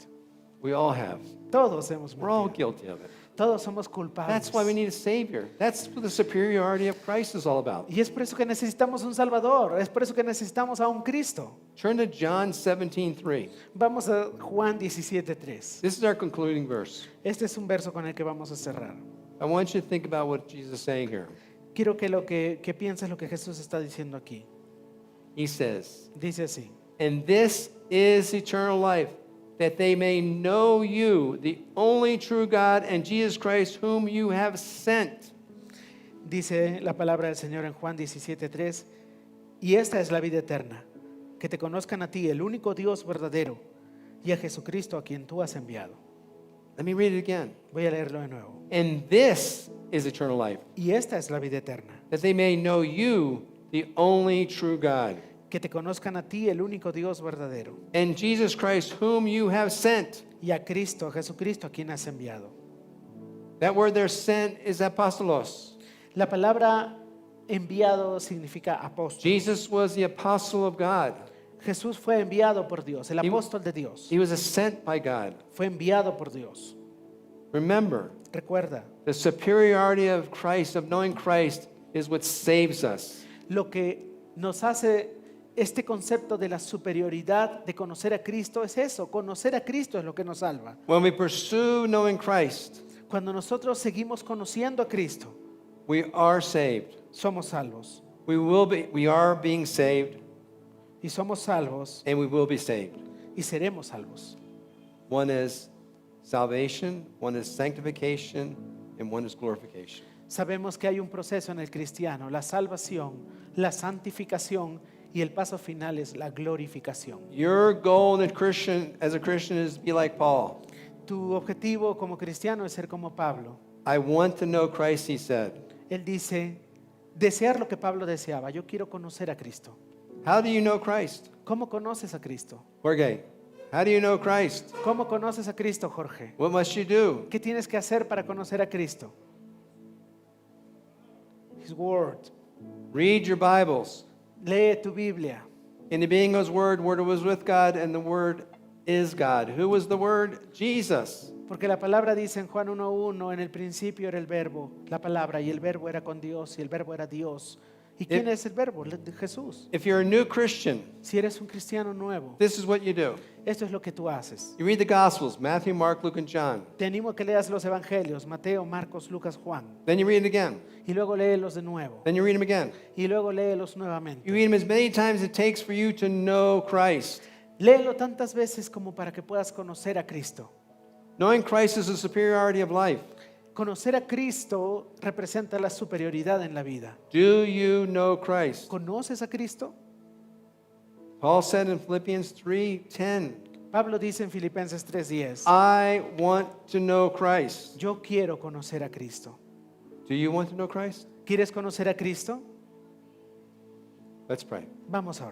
We all have. Todos hemos We're all mentido. guilty of it. Todos somos culpables. That's why we need a Savior. That's what the superiority of Christ is all about. Y es por eso que necesitamos un Salvador, es por eso que necesitamos a un Cristo. Turn to John 17:3. Vamos a Juan 17:3. This is our concluding verse. Este es un verso con el que vamos a cerrar. I want you to think about what Jesus is saying here. quiero que pienses lo que Jesús está diciendo aquí. He says, Dice así. and this is eternal life, that they may know you, the only true God, and Jesus Christ, whom you have sent. Dice la palabra del Señor en Juan 17:3, y esta es la vida eterna, que te conozcan a ti, el único Dios verdadero, y a Jesucristo a quien tú has enviado. Let me read it again. Voy a leerlo de nuevo. And this is eternal life, Y esta es la vida eterna, that they may know you, the only true God, que te conozcan a ti, el único Dios verdadero, and Jesus Christ, whom you have sent. y a Cristo, a Jesucristo a quien has enviado. That word there, sent, is apostolos. La palabra enviado significa apóstol. Jesus was the apostle of God. Jesús fue enviado por Dios, el apóstol de Dios. He was sent by God. Fue enviado por Dios. Remember, Recuerda, the superiority of Christ, of knowing Christ, is what saves us. lo que nos hace este concepto de la superioridad de conocer a Cristo es eso. Conocer a Cristo es lo que nos salva. When we pursue knowing Christ, Cuando nosotros seguimos conociendo a Cristo, we are saved. somos salvos. We are being saved, Y somos salvos and we will be saved. y seremos salvos. One is salvation, one is sanctification, and one is glorification. Sabemos que hay un proceso en el cristiano, la salvación, la santificación y el paso final es la glorificación. Your goal as a Christian is to be like Paul. Tu objetivo como cristiano es ser como Pablo. I want to know Christ, he said. Él dice, desear lo que Pablo deseaba. Yo quiero conocer a Cristo. How do you know Christ? ¿Cómo conoces a Cristo? Jorge, how do you know Christ? ¿Cómo conoces a Cristo, Jorge? What must you do? ¿Qué tienes que hacer para conocer a Cristo? His Word. Read your Bibles. Lee tu Biblia. In the beginning was Word was with God, and the Word is God. Who was the Word? Jesus. Porque la palabra dice en Juan 1:1, en el principio era el verbo, la palabra, y el verbo era con Dios, y el verbo era Dios. ¿Y quién es el verbo? Jesús. If you're a new Christian, Si eres un cristiano nuevo, this is what you do. esto es lo que tú haces. You read the Gospels, Matthew, Mark, Luke, and John. Te animo a que leas los evangelios, Mateo, Marcos, Lucas, Juan, Then you read it again. y luego léelos de nuevo, Then you read them again. y luego léelos You nuevamente. read them as many times as it takes for you to know Christ. Léelo tantas veces como para que puedas conocer a Cristo. Knowing Christ is the superiority of life. Conocer a Cristo representa la superioridad en la vida. Do you know Christ? ¿Conoces a Cristo? Paul said in Philippians 3:10, Pablo dice en Filipenses 3:10, I want to know Christ. yo quiero conocer a Cristo. Do you want to know Christ? ¿Quieres conocer a Cristo? Let's pray. Vamos a orar.